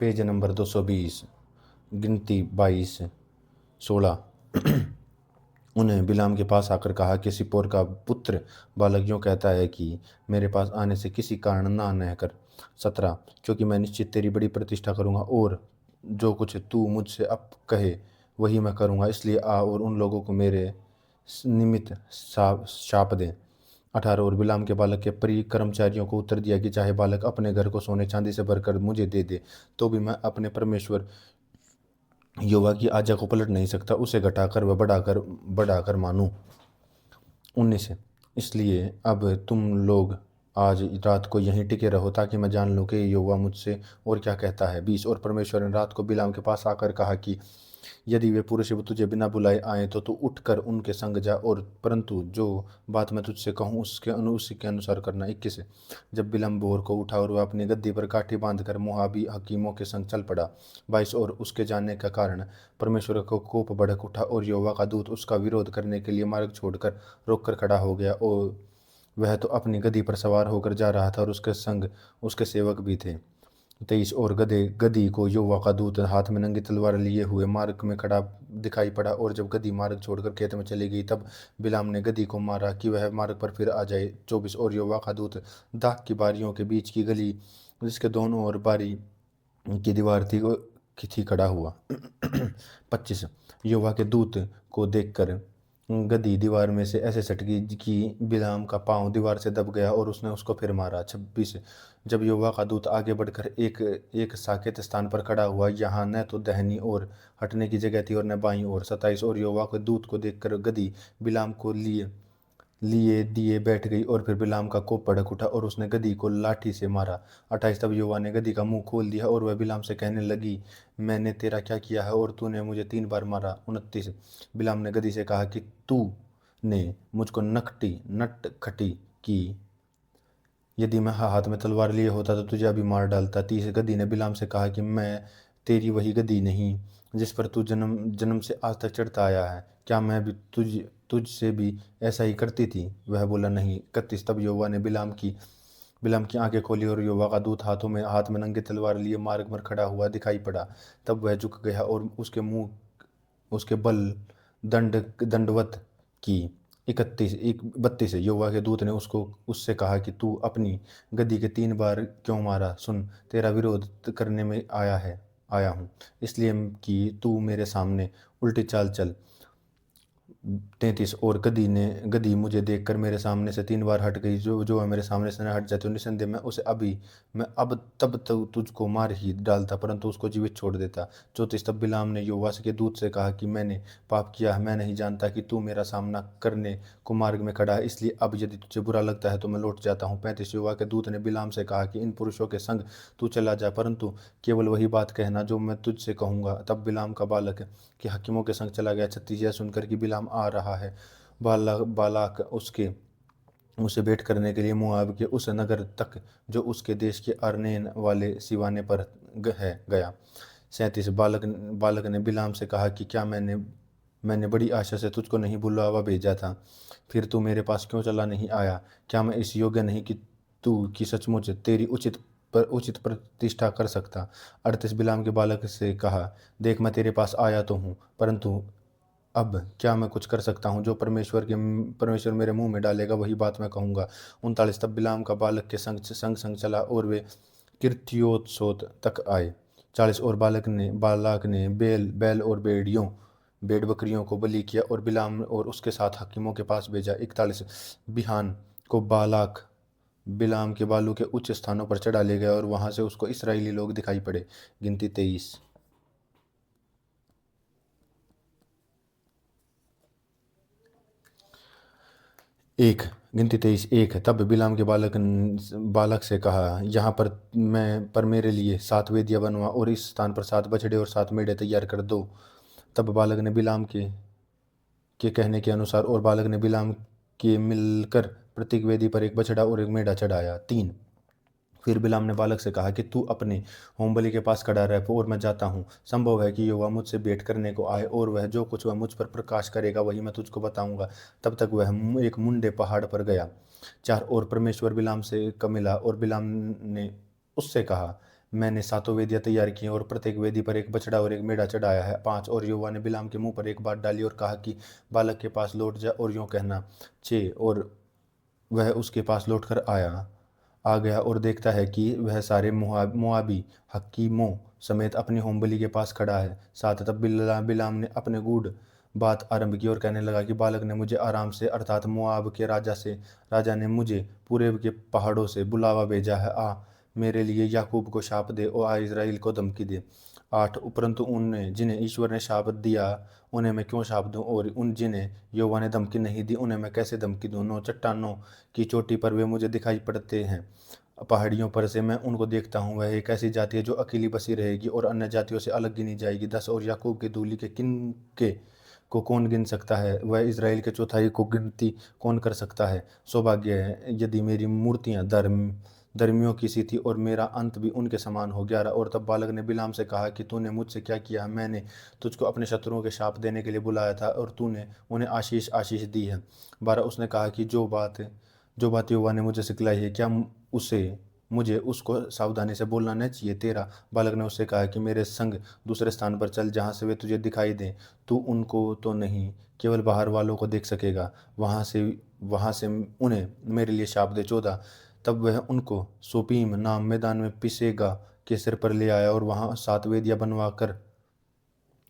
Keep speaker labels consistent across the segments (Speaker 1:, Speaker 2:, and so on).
Speaker 1: Page number 220, गिनती 22, 16। उन्हें बिलाम के पास आकर कहा कि सिप्पोर का पुत्र बालक यूँ कहता है कि मेरे पास आने से किसी कारण ना न कर। 17। क्योंकि मैं निश्चित तेरी बड़ी प्रतिष्ठा करूँगा और जो कुछ तू मुझसे अब कहे वही मैं करूँगा, इसलिए आ और उन लोगों को मेरे निमित्त शाप दे। 18। और बिलाम के बालक के प्रिय कर्मचारियों को उत्तर दिया कि चाहे बालक अपने घर को सोने चांदी से भरकर मुझे दे दे तो भी मैं अपने परमेश्वर यहोवा की आज्ञा को पलट नहीं सकता, उसे घटाकर व बढ़ाकर बढ़ाकर मानूं। 19। इसलिए अब तुम लोग आज रात को यहीं टिके रहो ताकि मैं जान लूं कि यहोवा मुझसे और क्या कहता है। 20। और परमेश्वर ने रात को बिलाम के पास आकर कहा कि यदि वे पुरुष तुझे बिना बुलाए आए तो तू उठकर उनके संग जा, और परंतु जो बात मैं तुझसे कहूँ उसी के अनुसार करना। 21। जब बिलाम भोर को उठा और वह अपनी गद्दी पर काठी बांधकर मोआबी हकीमों के संग चल पड़ा। 22। और उसके जाने का कारण परमेश्वर को कोप भड़क उठा और यहोवा का दूत उसका विरोध करने के लिए मार्ग छोड़कर रोककर खड़ा हो गया, और वह तो अपनी गद्दी पर सवार होकर जा रहा था और उसके संग उसके सेवक भी थे। 23। और गदही को यहोवा का दूत हाथ में नंगी तलवार लिए हुए मार्ग में खड़ा दिखाई पड़ा, और जब गदही मार्ग छोड़कर खेत में चली गई तब बिलाम ने गदही को मारा कि वह मार्ग पर फिर आ जाए। 24। और यहोवा का दूत दाख की बारियों के बीच की गली जिसके दोनों ओर बारी की दीवार थी खड़ा हुआ। 25। यहोवा के दूत को देखकर गदही दीवार में से ऐसे सटकी कि बिलाम का पांव दीवार से दब गया और उसने उसको फिर मारा। 26। जब यहोवा का दूत आगे बढ़कर एक एक साकेत स्थान पर खड़ा हुआ, यहाँ न तो दाहिनी ओर हटने की जगह थी और न बाईं ओर। 27। और यहोवा के दूत को देखकर गदही बिलाम को लिए लिए दिए बैठ गई, और फिर बिलाम का कोप भड़क उठा और उसने गदही को लाठी से मारा। 28। तब यहोवा ने गदही का मुंह खोल दिया और वह बिलाम से कहने लगी, मैंने तेरा क्या किया है और तूने मुझे 3 बार मारा। 29। बिलाम ने गदही से कहा कि तू ने मुझको नटखटी की, यदि मैं हाथ में तलवार लिए होता तो तुझे अभी मार डालता। 30। गदही ने बिलाम से कहा कि मैं तेरी वही गदही नहीं जिस पर तू जन्म जन्म से आज तक चढ़ता आया है, क्या मैं भी तुझसे भी ऐसा ही करती थी? वह बोला, नहीं। 31। तब यहोवा ने बिलाम की आंखें खोली और यहोवा का दूत हाथ में नंगी तलवार लिए मार्ग पर खड़ा हुआ दिखाई पड़ा। तब वह झुक गया और उसके मुंह उसके बल दंडवत की। 32। यहोवा के दूत ने उससे कहा कि तू अपनी गद्दी के 3 बार क्यों मारा? सुन, तेरा विरोध करने में आया हूँ, इसलिए कि तू मेरे सामने उल्टी चाल चल। 33। और गदही मुझे देखकर मेरे सामने से 3 बार हट गई, जो जो है मेरे सामने से न हट जाती, तो निसंदेह मैं अब तब तो तुझको मार ही डालता, परंतु उसको जीवित छोड़ देता। 34। तब बिलाम ने यहोवा के दूत से कहा कि मैंने पाप किया है, मैं नहीं जानता कि तू मेरा सामना करने को मार्ग में खड़ा है, इसलिए अब यदि तुझे बुरा लगता है तो मैं लौट जाता हूँ। 35। यहोवा के दूत ने बिलाम से कहा कि इन पुरुषों के संग तू चला जा, परंतु केवल वही बात कहना जो मैं तुझसे कहूँगा। तब बिलाम का बालक कि हकीमों के संग चला गया। 36। यह सुनकर कि बिलाम आ रहा है, बालाक उसे भेंट करने के लिए मोआब के उस नगर तक जो उसके देश के अरनेन वाले सिवाने पर गया। 37। बालक ने बिलाम से कहा कि क्या मैंने बड़ी आशा से तुझको नहीं बुलावा भेजा था, फिर तू मेरे पास क्यों चला नहीं आया? क्या मैं इस योग्य नहीं कि तू की सचमुच तेरी उचित प्रतिष्ठा कर सकता? 38। बिलाम के बालक से कहा, देख, मैं तेरे पास आया तो हूँ, परंतु अब क्या मैं कुछ कर सकता हूँ? जो परमेश्वर मेरे मुंह में डालेगा वही बात मैं कहूँगा। 39। तब बिलाम का बालक के संग संग संग चला और वे किर्तियोत्सोत तक आए। 40। और बालाक ने बैल और भेड़ बकरियों को बलि किया और बिलाम और उसके साथ हकीमों के पास भेजा। 41। बिहान को बालाक बिलाम के बालू के उच्च स्थानों पर चढ़ा ले गया और वहां से उसको इसराइली लोग दिखाई पड़े। गिनती 23। एक। गिनती 23। 1। तब बिलाम के बालक से कहा, यहाँ पर मेरे लिए 7 वेदियाँ बनवा और इस स्थान पर 7 बछड़े और 7 मेढ़े तैयार कर दो। तब बालक ने बिलाम के कहने के अनुसार और बालक ने बिलाम के मिलकर प्रत्येक वेदी पर एक बछड़ा और एक मेढ़ा चढ़ाया। 3। फिर बिलाम ने बालक से कहा कि तू अपने होमबलि के पास खड़ा रह, और मैं जाता हूँ। संभव है कि यहोवा मुझसे भेंट करने को आए, और वह मुझ पर प्रकाश करेगा वही मैं तुझको बताऊंगा। तब तक वह एक मुंडे पहाड़ पर गया। 4। और परमेश्वर बिलाम से मिला और बिलाम ने उससे कहा, मैंने सातों वेदियाँ तैयार की हैं और प्रत्येक वेदी पर एक बछड़ा और एक मेढ़ा चढ़ाया है। 5 और यहोवा ने बिलाम के मुंह पर एक बात डाली और कहा कि बालक के पास लौट जा और यूँ कहना। 6 और वह उसके पास लौटकर आ गया और देखता है कि वह सारे मोआबी हकीमों समेत अपनी होमबलि के पास खड़ा है। 7 तब बिलाम ने अपने गूढ़ बात आरंभ की और कहने लगा कि बालक ने मुझे आराम से अर्थात मोआब के राजा ने मुझे पूर्व के पहाड़ों से बुलावा भेजा है। आ मेरे लिए याकूब को शाप दे और आ इज़राइल को धमकी दे। 8 उपरंतु उन्हें जिन्हें ईश्वर ने शाप दिया उन्हें मैं क्यों शाप दूं, और उन जिन्हें यहोवा ने धमकी नहीं दी उन्हें मैं कैसे धमकी दूं। 9 चट्टानों की चोटी पर वे मुझे दिखाई पड़ते हैं, पहाड़ियों पर से मैं उनको देखता हूँ। वह एक ऐसी जाति है जो अकेली बसी रहेगी और अन्य जातियों से अलग गिनी जाएगी। 10 और याकूब के धूलि के किनके को कौन गिन सकता है, वह इज़राइल के चौथाई को गिनती कौन कर सकता है। सौभाग्य है यदि मेरी मूर्तियाँ धर्मियों की सी थी और मेरा अंत भी उनके समान हो। 11 और तब बालक ने बिलाम से कहा कि तूने मुझसे क्या किया। मैंने तुझको अपने शत्रुओं के शाप देने के लिए बुलाया था और तूने उन्हें आशीष आशीष दी है। 12 उसने कहा कि जो बात यहोवा ने मुझे सिखलाई है, क्या उसे मुझे उसको सावधानी से बोलना नहीं चाहिए। 13 बालक ने उससे कहा कि मेरे संग दूसरे स्थान पर चल जहाँ से वे तुझे दिखाई दें। तू उनको तो नहीं, केवल बाहर वालों को देख सकेगा। वहाँ से उन्हें मेरे लिए शाप दे। 14 तब वह उनको सोपीम नाम मैदान में पिसेगा के सिर पर ले आया और वहाँ 7 वेदियाँ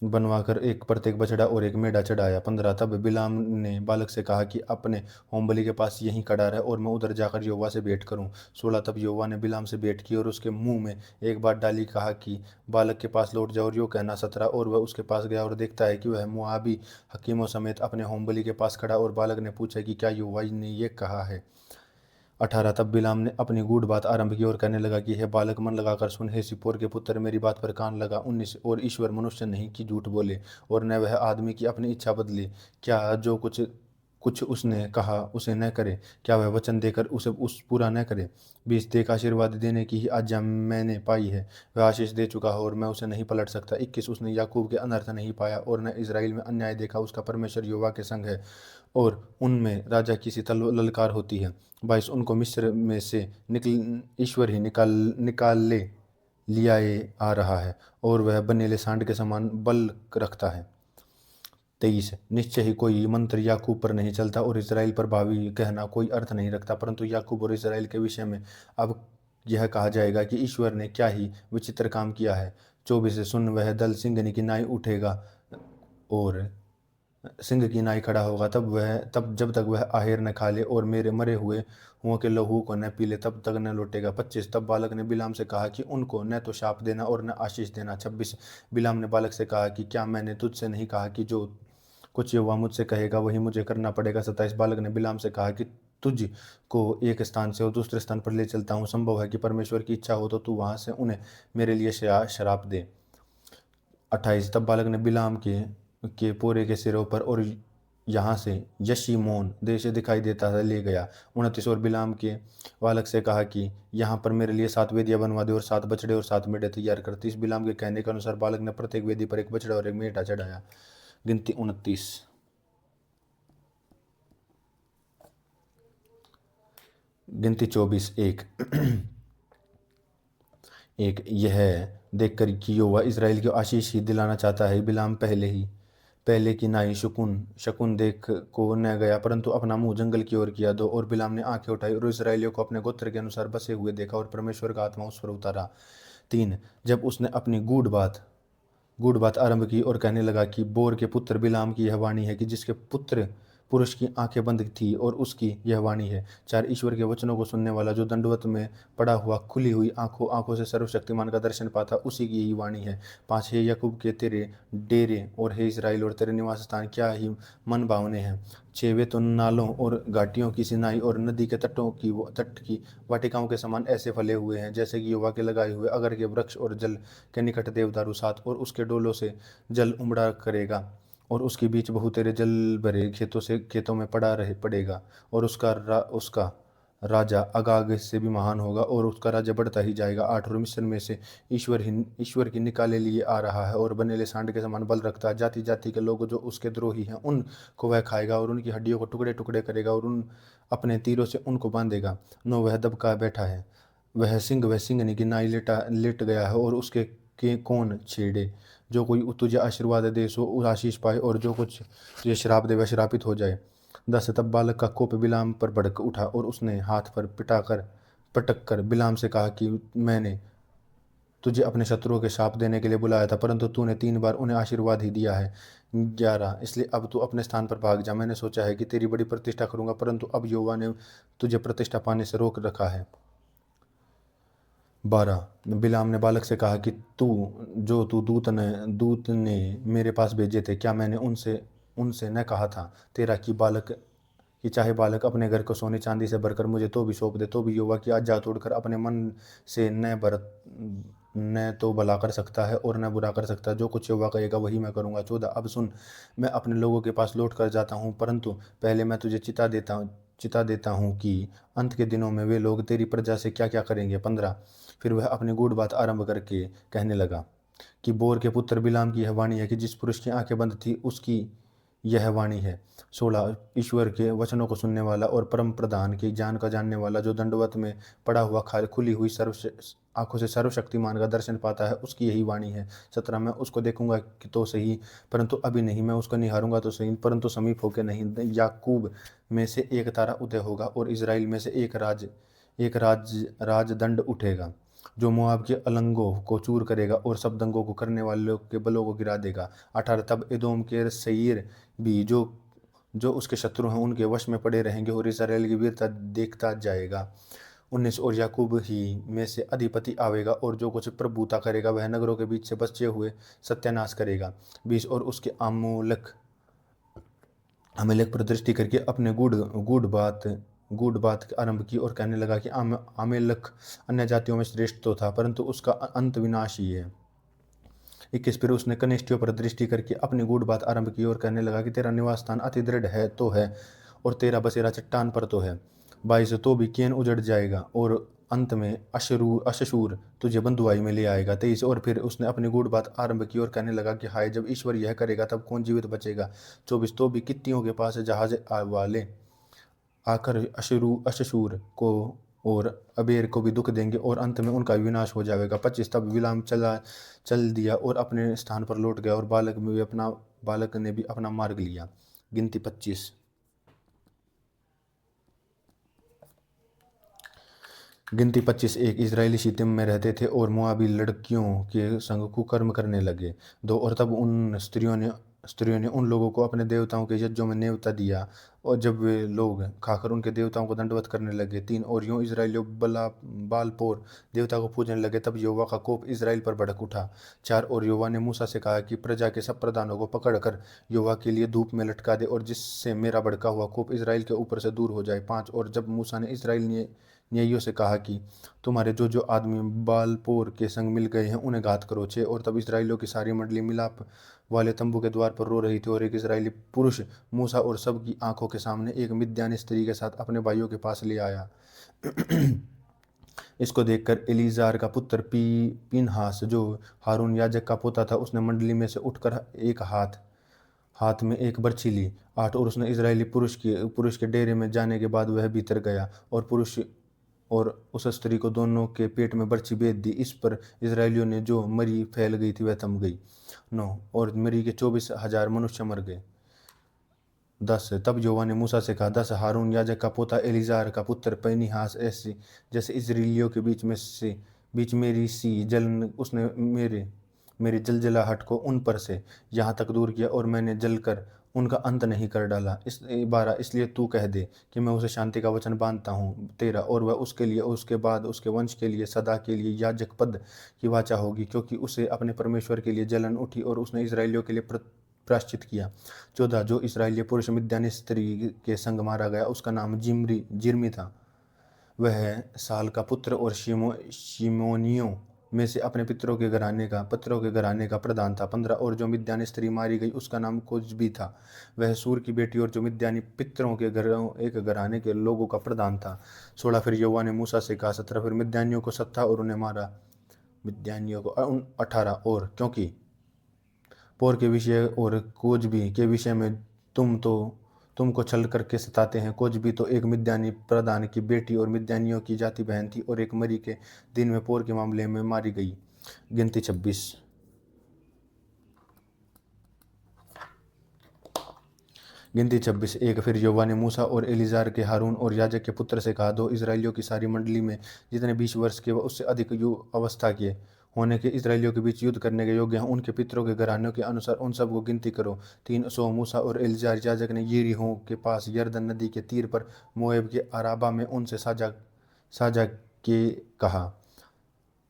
Speaker 1: बनवाकर एक प्रत्येक बछड़ा और एक मेढ़ा चढ़ाया। 15 तब बिलाम ने बालक से कहा कि अपने होमबलि के पास यहीं खड़ा रहे और मैं उधर जाकर यहोवा से भेंट करूं। 16 तब यहोवा ने बिलाम से भेंट की और उसके मुंह में एक बात डाली, कहा कि बालक के पास लौट जाओ और यूँ कहना। 17 और वह उसके पास गया और देखता है कि वह मोआबी हकीमों समेत अपने होमबलि के पास खड़ा, और बालक ने पूछा कि क्या यहोवा ने ये कहा है। 18 तब बिलाम ने अपनी गूढ़ बात आरंभ की और कहने लगा कि हे बालक, मन लगाकर सुन। हे सिप्पोर के पुत्र, मेरी बात पर कान लगा। 19 और ईश्वर मनुष्य नहीं कि झूठ बोले और न वह आदमी की अपनी इच्छा बदले। क्या जो कुछ कुछ उसने कहा उसे न करे, क्या वह वचन देकर उसे उस पूरा न करे। 20 देख आशीर्वाद देने की ही आज्ञा मैंने पाई है, वह आशीष दे चुका है और मैं उसे नहीं पलट सकता। 21 उसने याकूब के अनर्थ नहीं पाया और न इज़राइल में अन्याय देखा। उसका परमेश्वर यहोवा के संग है और उनमें राजा की सी ललकार होती है। 22 उनको मिस्र में से निकल ईश्वर ही निकाल ले लियाए आ रहा है और वह बनेले सांड के समान बल रखता है। 23 निश्चय ही कोई मंत्र याकूब पर नहीं चलता और इज़राइल पर भावी कहना कोई अर्थ नहीं रखता, परंतु याकूब और इज़राइल के विषय में अब यह कहा जाएगा कि ईश्वर ने क्या ही विचित्र काम किया है। 24 सुन, वह दल सिंह की नाई उठेगा और सिंह की नाई खड़ा होगा, तब जब तक वह आहेर न खा ले और मेरे मरे हुओं के लहू को न पी ले तब तक न लौटेगा। 25 तब बालक ने बिलाम से कहा कि उनको न तो शाप देना और न आशीष देना। 26 बिलाम ने बालक से कहा कि क्या मैंने तुझसे नहीं कहा कि जो कुछ यहोवा मुझसे कहेगा वही मुझे करना पड़ेगा। 27 बालक ने बिलाम से कहा कि तुझ को एक स्थान से और दूसरे स्थान पर ले चलता हूँ, संभव है कि परमेश्वर की इच्छा हो तो तू वहां से उन्हें मेरे लिए शराप दे। 28 तब बालक ने बिलाम के पोरे के सिरों पर और यहाँ से यशीमोन देश दिखाई देता था ले गया। 29 और बिलाम के बालक से कहा कि यहाँ पर मेरे लिए 7 वेदियाँ बनवा दे और 7 बछड़े और 7 मेढ़े तैयार कर। 30 बिलाम के कहने के अनुसार बालक ने प्रत्येक वेदी पर एक बछड़ा और एक मेढ़ा चढ़ाया। गिनती 29। गिनती 24 1 एक यह देखकर कि यहोवा इज़राइल को आशीष ही दिलाना चाहता है, बिलाम पहले की नाई शकुन देख को न गया, परंतु अपना मुंह जंगल की ओर किया। 2 और बिलाम ने आंखें उठाई और इस्राएलियों को अपने गोत्र के अनुसार बसे हुए देखा और परमेश्वर का आत्मा उस पर उतारा। 3 जब उसने अपनी गूढ़ बात आरंभ की और कहने लगा कि बोर के पुत्र बिलाम की यह वाणी है कि जिसके पुत्र पुरुष की आंखें बंद थी और उसकी यह वाणी है। 4 ईश्वर के वचनों को सुनने वाला जो दंडवत में पड़ा हुआ खुली हुई आंखों से सर्वशक्तिमान का दर्शन पाता, उसी की यही वाणी है। 5 हे याकूब के तेरे डेरे और हे इज़राइल और तेरे निवास स्थान क्या ही मन भावने हैं। 6 वे तो नालों और घाटियों की सिनाई और नदी के तट की वाटिकाओं के समान ऐसे फले हुए हैं जैसे कि युवा के लगाए हुए अगर के वृक्ष, और जल के निकट देवदारू। 7 और उसके डोलों से जल उमड़ा करेगा और उसके बीच बहुतेरे जल भरे खेतों में पड़ेगा और उसका राजा अगाग से भी महान होगा और उसका राज्य बढ़ता ही जाएगा। 8 और मिस्र में से ईश्वर की निकाले लिए आ रहा है और बनेले सांड के समान बल रखता है। जाति जाति के लोग जो उसके द्रोही हैं उनको वह खाएगा और उनकी हड्डियों को टुकड़े टुकड़े करेगा और अपने तीरों से उनको बांधेगा। 9 वह दबका बैठा है, वह सिंह की नाई लेट गया है, और उसके के कौन छेड़े। जो कोई तुझे आशीर्वाद दे सो आशीष पाए, और जो कुछ तुझे श्राप दे वह श्रापित हो जाए। 10 तब बालक का कोप बिलाम पर भड़क उठा, और उसने हाथ पर पटक कर बिलाम से कहा कि मैंने तुझे अपने शत्रुओं के शाप देने के लिए बुलाया था, परंतु तूने 3 बार उन्हें आशीर्वाद ही दिया है। 11 इसलिए अब तू अपने स्थान पर भाग जा। मैंने सोचा है कि तेरी बड़ी प्रतिष्ठा करूंगा, परंतु अब यहोवा ने तुझे प्रतिष्ठा पाने से रोक रखा है। 12 बिलाम ने बालक से कहा कि तू दूत ने मेरे पास भेजे थे, क्या मैंने उनसे उनसे न कहा था तेरा कि चाहे बालक अपने घर को सोने चांदी से भरकर मुझे तो भी सौंप दे, तो भी यहोवा की आज्ञा तोड़कर अपने मन से न तो भला कर सकता है और न बुरा कर सकता। जो कुछ यहोवा कहेगा वही मैं करूंगा। 14 अब सुन, मैं अपने लोगों के पास लौट कर जाता हूँ, परंतु पहले मैं तुझे चिता देता हूँ कि अंत के दिनों में वे लोग तेरी प्रजा से क्या क्या करेंगे। 15 फिर वह अपनी गूढ़ बात आरंभ करके कहने लगा कि बोर के पुत्र बिलाम की यह वाणी है कि जिस पुरुष की आंखें बंद थी उसकी यह वाणी है। 16 ईश्वर के वचनों को सुनने वाला और परम प्रधान की ज्ञान का जानने वाला, जो दंडवत में पड़ा हुआ खुली हुई आंखों से सर्वशक्तिमान का दर्शन पाता है, उसकी यही वाणी है। 17 मैं उसको देखूंगा कि तो सही, परंतु अभी नहीं, मैं उसको निहारूंगा तो सही, परंतु समीप होकर नहीं। याकूब में से एक तारा उदय होगा, और इज़राइल में से एक राजदंड उठेगा, जो मोआब के अलंगों को चूर करेगा और सब दंगों को करने वालों के बलों को गिरा देगा। 18 तब एदोम के सईर भी जो उसके शत्रु हैं उनके वश में पड़े रहेंगे, और इस्राएल की वीरता देखता जाएगा। 19 और याकूब ही में से अधिपति आवेगा, और जो कुछ प्रभुता करेगा वह नगरों के बीच से बचे हुए सत्यानाश करेगा। 20 और उसके अमेलेक पर दृष्टि करके अपने गूढ़ बात आरंभ की, और कहने लगा कि अमेलक अन्य जातियों में श्रेष्ठ तो था, परंतु उसका अंत विनाश ही है। 21 फिर उसने कनिष्ठियों पर दृष्टि करके अपनी गूढ़ बात आरंभ की, और कहने लगा कि तेरा निवास स्थान अति दृढ़ है तो है, और तेरा बसेरा चट्टान पर तो है। 22 तो भी केन उजड़ जाएगा, और अंत में अशशूर तुझे बंधुआई में ले आएगा। 23 और फिर उसने अपनी गूढ़ बात आरंभ की, और कहने लगा कि हाय, जब ईश्वर यह करेगा तब कौन जीवित बचेगा। 24 तो भी कित्तियों के पास जहाज वाले आकर अशशूर को और अबेर को भी दुख देंगे, और अंत में उनका विनाश हो जाएगा। 25 तब बिलाम चल दिया और अपने स्थान पर लौट गया, और बालक ने भी अपना मार्ग लिया। गिनती 25। गिनती 25 एक इजरायली शितिम में रहते थे और मोआबी लड़कियों के संग कुकर्म करने लगे। 2 और तब उन स्त्रियों ने उन लोगों को अपने देवताओं के यज्ञों में नेवता दिया, और जब वे लोग खाकर उनके देवताओं को दंडवत करने लगे। 3 और यूं इजराइलियों बालपोर देवता को पूजने लगे, तब यहोवा का कोप इजराइल पर भड़क उठा। 4 और यहोवा ने मूसा से कहा कि प्रजा के सब प्रधानों को पकड़कर यहोवा के लिए धूप में लटका दे, और जिससे मेरा भड़का हुआ कोप इजराइल के ऊपर से दूर हो जाए। 5 और जब मूसा ने इजराइल न्यायियों से कहा कि तुम्हारे जो जो आदमी बालपोर के संग मिल गए हैं उन्हें घात करो। 6 और तब इजराइलियों की सारी मंडली मिलाप वाले तंबू के द्वार पर रो रही थी, और एक इजरायली पुरुष मूसा और सब की आंखों के सामने एक मिद्यानी स्त्री के साथ अपने भाइयों के पास ले आया। इसको देखकर एलीजार का पुत्र पीनहास, जो हारून याजक का पोता था, उसने मंडली में से उठकर एक हाथ में एक बर्छी ली। 8 और उसने इजरायली पुरुष के डेरे में जाने के बाद वह भीतर गया, और उस स्त्री को दोनों के पेट में बर्छी बेध दी। इस पर इजरायलियों ने जो मरी फैल गई थी वह थम गई। 9 और मरी के 24,000 मनुष्य मर गए। 10 तब यहोवा ने मूसा से कहा, 10 हारून याजक का पोता एलीजार का पुत्र पीनहास ऐसी जैसे इजरायलियों के बीच मेरी सी जलन उसने मेरी जलजलाहट को उन पर से यहाँ तक दूर किया, और मैंने जलकर उनका अंत नहीं कर डाला। 12 इसलिए तू कह दे कि मैं उसे शांति का वचन बांधता हूँ। 13 और वह उसके लिए उसके बाद उसके वंश के लिए सदा के लिए याजक पद की वाचा होगी, क्योंकि उसे अपने परमेश्वर के लिए जलन उठी और उसने इजरायलियों के लिए प्रायश्चित किया। 14 जो इस्राएली पुरुष मिद्यानी स्त्री के संग मारा गया उसका नाम जिर्मी था। वह साल का पुत्र और शिमोनियों में से अपने पितरों के घराने का प्रधान था। 15 और जो मिद्यानी स्त्री मारी गई उसका नाम कोजबी था। वह सूर की बेटी और जो मिद्यानी पितरों के एक घराने के लोगों का प्रधान था। 16 फिर यहोवा ने मूसा से कहा, 17 फिर मिद्यानियों को 70 और उन्हें मारा। मिद्यानियों को 18 और क्योंकि पोर के विषय और कोजबी के विषय में तुम तो तुमको छल करके सताते हैं। कुछ भी तो एक मिद्यानी प्रधान की बेटी और मिद्यानियों की जाति बहन थी और एक मरी के दिन में पोर के मामले में मारी गई। गिनती 26। गिनती 26 एक। फिर यहोवा ने मूसा और एलीजार के हारून और याजक के पुत्र से कहा, दो इस्राएलियों की सारी मंडली में जितने 20 वर्ष के व उससे अधिक अवस्था के होने के इस्राएलियों के बीच युद्ध करने के योग्य हैं, उनके पितरों के घरानों के अनुसार उन सब को गिनती करो। 300 मूसा और एलीजार याजक ने यरीहो के पास यरदन नदी के तीर पर मोआब के अराबा में उनसे साझा साझा के कहा।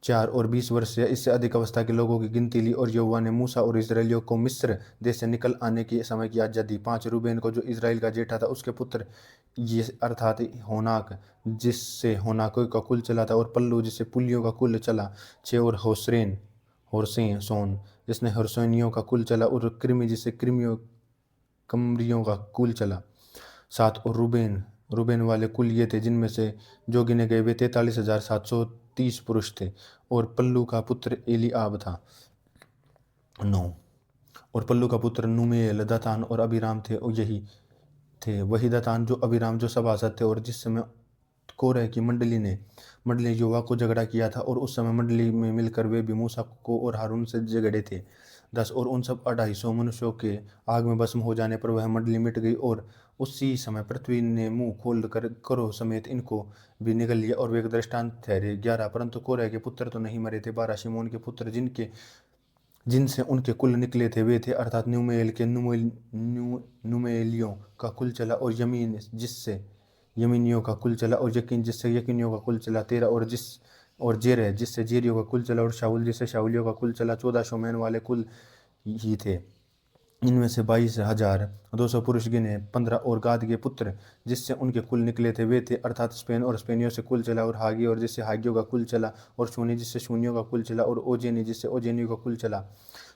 Speaker 1: 4 और 20 वर्ष या इससे अधिक अवस्था के लोगों की गिनती ली और यहोवा ने मूसा और इस्राएलियों को मिस्र देश से निकल आने के समय की आज्ञा दी। 5 रूबेन को, जो इस्राएल का जेठा था, उसके पुत्र ये अर्थात होनाक, जिससे होनाकों का कुल चला था, और पल्लू, जिससे पुलियों का कुल चला। 6 और होरसेन सोन, जिसने होरसोनियों का कुल चला, और कृमि, जिससे कमरियों का कुल चला। 7 और रूबेन वाले कुल ये थे, जिनमें से जो गिने गए वे 43,730 पुरुष थे। और पल्लू का पुत्र एलीआब था। 9 और पल्लू का पुत्र नुमेल, दतान और अबीराम थे, और यही थे वही दतान जो अबीराम जो सभासद थे। और जिस समय कोरह की मंडली युवा को झगड़ा किया था, और उस समय मंडली में मिलकर वे भी मूसा को और हारून से झगड़े थे। 10 और उन सब 250 मनुष्यों के आग में भस्म हो जाने पर वह मंडली मिट गई, और उसी समय पृथ्वी ने मुंह खोल कर करो समेत इनको भी निगल लिया, और वे एक दृष्टांत ठहरे। 11 परंतु कोरह के पुत्र तो नहीं मरे थे। 12 शिमोन के पुत्र जिनसे उनके कुल निकले थे वे थे, अर्थात नुमेलियों का कुल चला, और यमीन, जिससे यमीनियों का कुल चला, और यकीन, जिससे यकीनियों का कुल चला। 13 और जेरह, जिससे जेरियों का कुल चला, और शाऊल, जिससे शाऊलियों का कुल चला। 14 शोमेन वाले कुल ही थे। इनमें से 22,200 पुरुष गिने। 15 और गाद के पुत्र, जिससे उनके कुल निकले थे वे थे, अर्थात स्पेन और स्पेनियों से कुल चला, और हागी, और जिससे हागियों का कुल चला, और शूनी, जिससे शूनियों का कुल चला, और ओजेनी, जिससे ओजेनियों का कुल चला।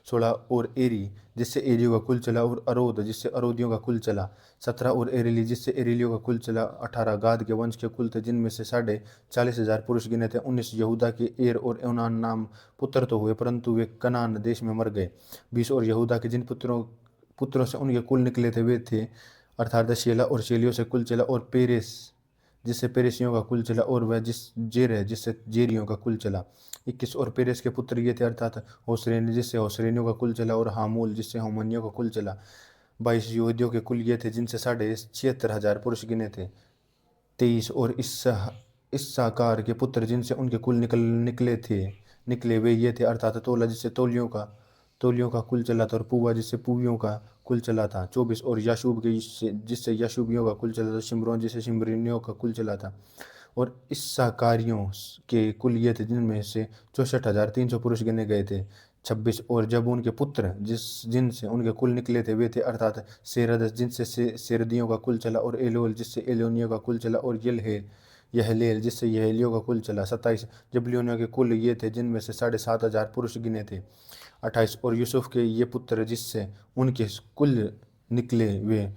Speaker 1: 16 और एरी, जिससे एरियों का कुल चला, और अरोद, जिससे अरोदियों का कुल चला। 17 और एरेली, जिससे एरेलियों का कुल चला। 18 गाद के वंश के कुल थे, जिनमें से 40,500 पुरुष गिने थे। 19 यहूदा के एर और ओनान नाम पुत्र तो हुए, परंतु वे कनान देश में मर गए। 20 और यहूदा के जिन पुत्रों से उनके कुल निकले थे वे थे, अर्थात शेला, और शेलियों से कुल चला, और पेरेस, जिससे पेरेसियों का कुल चला, और वह जेरह, जिससे जेरियों का कुल चला। 21 और पेरेस के पुत्र ये थे, अर्थात होसरेन, जिससे होसरेनियों का कुल चला, और हामूल, जिससे होमनियों का कुल चला। 22 यहूदियों के कुल ये थे, जिनसे 76,500 पुरुष गिने थे। 23 और इस्साकार के पुत्र, जिनसे उनके कुल निकले वे ये थे, अर्थात तोला, जिससे तोलियों का कुल चला था, और पुआ, जिससे पुवियों का कुल चला था। 24 और याशूब के, जिससे याशूबियों का कुल चला था। शिमरोन, जिससे शिमरोनियों का कुल चला था। और इस्साकारियों के कुल ये थे, जिनमें से 64,300 पुरुष गिने गए थे। 26 और जबून के पुत्र, जिनसे उनके कुल निकले थे वे थे, अर्थात सेरद, जिनसे सेरदियों का कुल चला, और एलोल, जिससे एलोनियों का कुल चला, और यहलेल, जिससे यहलियों का कुल चला। 27 जबलियोनियों के कुल ये थे, जिनमें से 7,500 पुरुष गिने थे। 28 और यूसुफ के ये पुत्र, जिससे उनके कुल निकले वे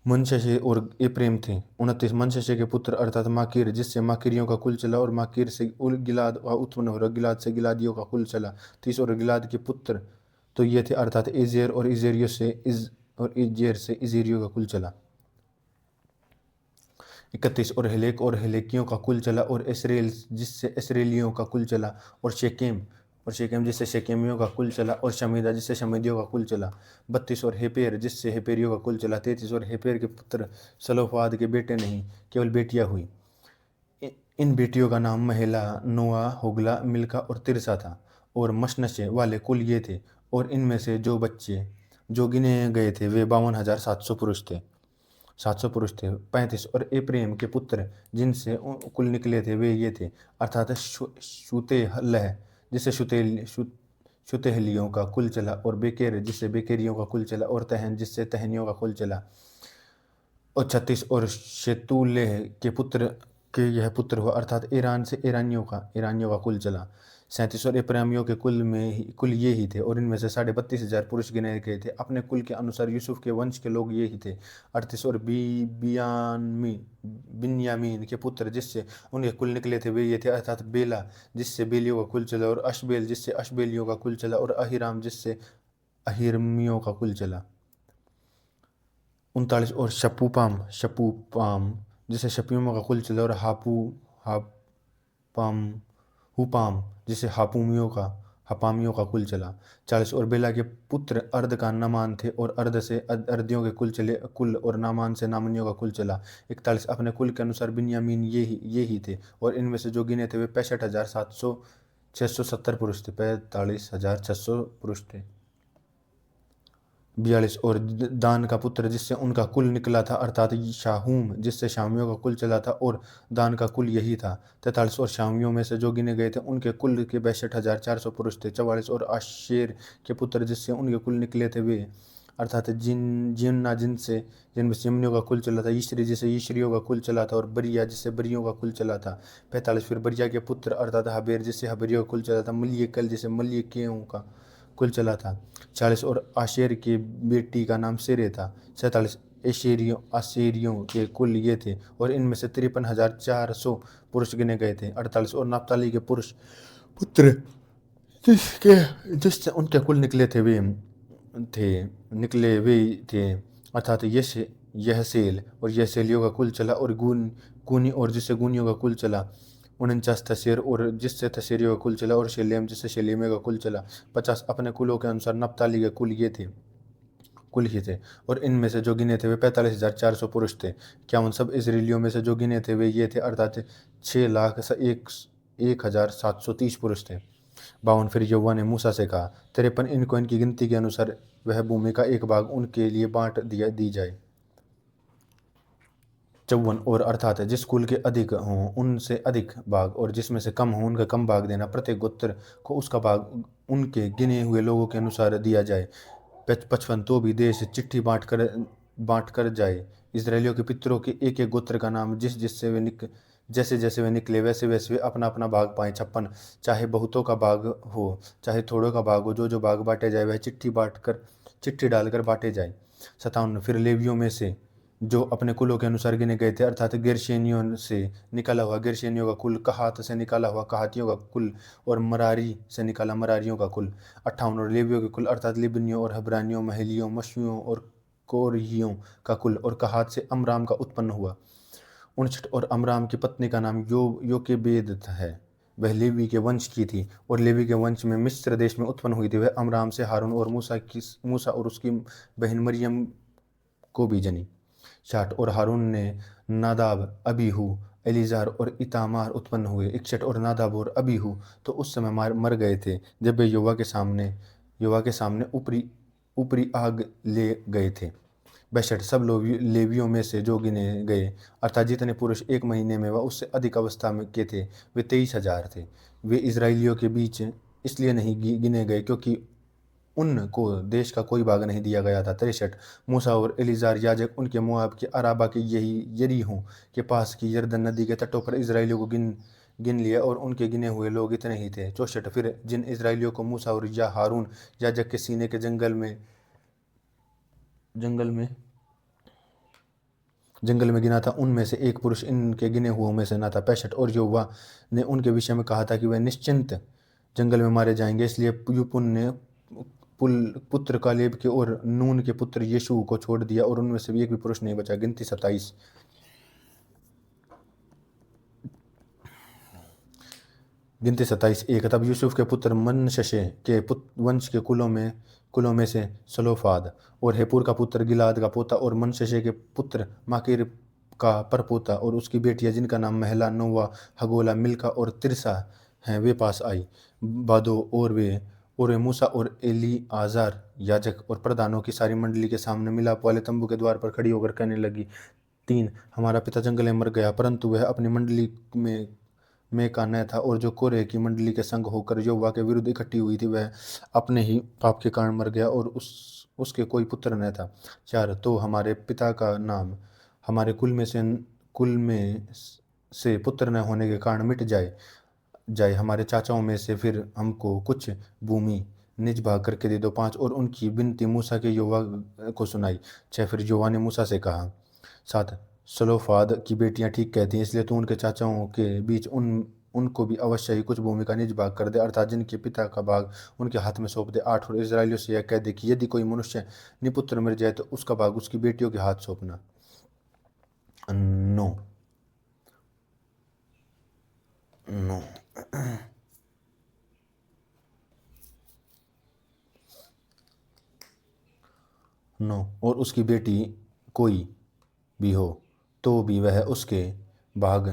Speaker 1: मनशे और एप्रेम थे। 29 मनशे के पुत्र, अर्थात माकीर, जिससे माकीरियों का कुल चला, और माकीर से गिलाद उत्पन्न हो, गिलाद से गिलादियों का कुल चला। 30 और गिलाद के पुत्र तो ये थे, अर्थात इजेर, और इजेर से इजेरियों का कुल चला। 31 और हेलेकियों का कुल चला, और इसरेल, जिससे इसरेलियों का कुल चला। और शेकेम, जिससे शेकेमियों का कुल चला, और शमीदा, जिससे शमीदियों का कुल चला। 32 और हेपेर, जिससे हेपेरियों का कुल चला। 33 और हेपेर के पुत्र सलोफाद के बेटे नहीं, केवल बेटियां हुई। इन बेटियों का नाम महिला, नोआ, होगला, मिल्का और तिरसा था। और मशनशे वाले कुल ये थे, और इनमें से जो बच्चे जो गिने गए थे वे 52,700 पुरुष थे। 35 और एप्रेम के पुत्र, जिनसे कुल निकले थे वे ये थे, अर्थात शुतेलह, जिससे शुतेहलियों का कुल चला, और बेकेर, जिससे बेकेरियों का कुल चला, और तहन, जिससे तहनियों का कुल चला। और 36 और शेतूलेह के यह पुत्र हुआ, अर्थात ईरान से ईरानियों का कुल चला। 37 और इब्राहिमियों के कुल ये ही थे, और इनमें से 32,500 पुरुष गिने गए थे। अपने कुल के अनुसार यूसुफ के वंश के लोग ये ही थे। 38 और बिन्यामीन के पुत्र, जिससे उनके कुल निकले थे वे ये थे, अर्थात बेला, जिससे बेलियों का कुल चला, और अशबेल, जिससे अशबेलियों का कुल चला, और अहिराम, जिससे अहिरमियों का कुल चला। 39 और शपूपाम जिसे शपियों का कुल चला, और हापाम हुपाम जिसे हपामियों का कुल चला। 40 और बेला के पुत्र अर्द का नामान थे, और अर्द से अर्दियों के कुल और नामान से नामनियों का कुल चला। 41 अपने कुल के अनुसार बिन्यामीन ये ही थे, और इनमें से जो गिने थे वे 65,670 पुरुष थे। 45,600 पुरुष थे। 42 और दान का पुत्र जिससे उनका कुल निकला था, अर्थात शाहूम जिससे शामियों का कुल चला था, और दान का कुल यही था। 43 और शामियों में से जो गिने गए थे उनके कुल के 62,400 पुरुष थे। 44 और आशेर के पुत्र जिससे उनके कुल निकले थे वे, अर्थात जिनमें से यमनियों का कुल चला था, ईश्री जिसे ईश्रियों का कुल चला था, और बरिया जिससे बरियों का कुल चला था। 45 फिर बरिया के पुत्र अर्थात हबेर जिससे हबेरियों का कुल चला था, मलियकल जिसे मलियकियों का कुल चला था। 40 और आशेर की बेटी का नाम सेरे था। 47 आशेरियों के कुल ये थे, और इनमें से 53,400 पुरुष गिने गए थे। 48 और नप्ताली के पुरुष पुत्र जिससे उनके कुल निकले वे थे, अर्थात यहसेल और यहसेलियों का कुल चला, और गूनी और जिससे गूनियों का कुल चला। 49 तसेर और जिससे तसेरियों का कुल चला, और शेलेम जिससे शेलेमियों का कुल चला। 50 अपने कुलों के अनुसार नप्ताली के कुल ही थे, और इनमें से जो गिने थे वे 45,400 पुरुष थे। क्या उन सब इजराइलियों में से जो गिने थे वे ये थे, अर्थात 6,01,730 पुरुष थे। 52 फिर यहोवा ने मूसा से कहा, 53 इनको इनकी गिनती के अनुसार वह भूमि का एक भाग उनके लिए बांट दी जाए। 54 और अर्थात जिस कुल के अधिक हों उनसे अधिक भाग, और जिसमें से कम हो उनका कम भाग देना। प्रत्येक गोत्र को उसका भाग उनके गिने हुए लोगों के अनुसार दिया जाए। 55 तो भी देश चिट्ठी बांट कर जाए। इसराइलियों के पितरों के एक एक गोत्र का नाम जैसे जैसे वे निकले वैसे वैसे वे अपना अपना भाग पाए। 56 चाहे बहुतों का भाग हो चाहे थोड़ों का भाग हो, जो भाग बांटे जाए वह चिट्ठी डालकर बांटे जाए। 57 फिर लेवियों में से जो अपने कुलों के अनुसार गिने गए थे, अर्थात गेर्शेनियों से निकाला हुआ गेर्शेनियों का कुल, कहात से निकाला हुआ कहातियों का कुल, और मरारी से निकाला मरारियों का कुल। 58 और लेवियों के कुल, अर्थात लिबनियों और हब्रानियों, महलियों, मशुओं और कोरहियों का कुल, और कहात से अमराम का उत्पन्न हुआ। 59 और अमराम की पत्नी का नाम योकेबेद है, वह लेवी के वंश की थी, और लेवी के वंश में मिस्र देश में उत्पन्न हुई थी। वह अमराम से हारून और मूसा और उसकी बहन मरियम को भी जनी। 60 और हारून ने नादाब, अबीहू, एलीजार और इतामार उत्पन्न हुए। 61 और नादाब और अबीहू तो उस समय मर गए थे जब वे यहोवा के सामने ऊपरी आग ले गए थे। 62 सब लेवियों में से जो गिने गए, अर्थात जितने पुरुष एक महीने में व उससे अधिक अवस्था में के थे, वे 23,000 थे। वे इजराइलियों के बीच इसलिए नहीं गिने गए क्योंकि उनको देश का कोई भाग नहीं दिया गया था। 63 मूसा और एलीजार याजक उनके मोआब के अराबा के यरीहो के पास की यरदन नदी के तटों पर इजराइलियों को गिन लिया, और उनके गिने हुए लोग इतने ही थे। 64 फिर जिन इजराइलियों को मूसा और हारून याजक के सीने के जंगल में गिना था, उनमें से एक पुरुष इनके गिने हुओं में से न था। 65 और यहोवा ने उनके विषय में कहा था कि वे निश्चिंत जंगल में मारे जाएंगे, इसलिए यूपुन ने पुत्र कालेब के और नून के पुत्र यीशु को छोड़ दिया, और उनमें से एक भी पुरुष नहीं बचा। गिनती 27 1 तब यूसुफ के पुत्र मनश्शे के वंश के कुलों में से सलोफाद और हेपूर का पुत्र गिलाद का पोता, और मनश्शे के पुत्र माकीर का परपोता, और उसकी बेटियां जिनका नाम महला, नोवा, हगोला, मिल्का और तिरसा हैं, वे पास आई। बादो और वे मूसा और एलीआज़ार याजक और प्रधानों की सारी मंडली के सामने मिलाप वाले तंबू के द्वार पर खड़ी होकर कहने लगी। 3 हमारा पिता जंगल में मर गया, परंतु वह अपनी मंडली में का न था, और जो कोरे की मंडली के संग होकर यहोवा के विरुद्ध इकट्ठी हुई थी वह अपने ही पाप के कारण मर गया, और उसके कोई पुत्र न था। 4 तो हमारे पिता का नाम हमारे कुल में से पुत्र न होने के कारण मिट जाए हमारे चाचाओं में से फिर हमको कुछ भूमि निज भाग करके दे दो। 5 और उनकी विनती मूसा के यहोवा को सुनाई। 6 फिर यहोवा ने मूसा से कहा। 7 सलोफाद की बेटियां ठीक कहती हैं, इसलिए तू उनके चाचाओं के बीच उनको भी अवश्य ही कुछ भूमि का निज भाग कर दे, अर्थात जिनके पिता का भाग उनके हाथ में सौंप दे। 8 और इजराइलियों से यह कह दे कि यदि कोई मनुष्य निपुत्र मर जाए तो उसका भाग उसकी बेटियों के हाथ सौंपना। 9 9 9 और उसकी बेटी कोई भी हो तो भी वह उसके भाग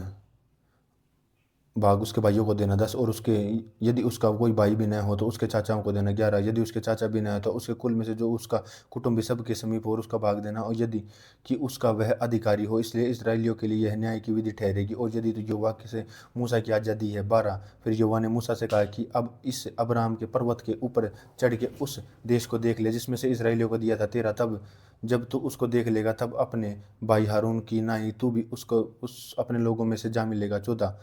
Speaker 1: भाग उसके भाइयों को देना 10 और उसके यदि उसका कोई भाई भी न हो तो उसके चाचाओं को देना 11 यदि उसके चाचा भी न हो तो उसके कुल में से जो उसका कुटुंबी सबके समीप और उसका भाग देना और यदि कि उसका वह अधिकारी हो। इसलिए इस्राएलियों के लिए यह न्याय की विधि ठहरेगी। और यदि तो यहोवा से मूसा की आज्ञा दी है। 12 फिर यहोवा ने मूसा से कहा कि अब इस अब्राम के पर्वत के ऊपर चढ़ के उस देश को देख ले जिसमें से इस्राएलियों को दिया था तेरा। तब जब तू उसको देख लेगा तब अपने भाई हारून की नाई तू भी उसको उस अपने लोगों में से जा मिलेगा। 14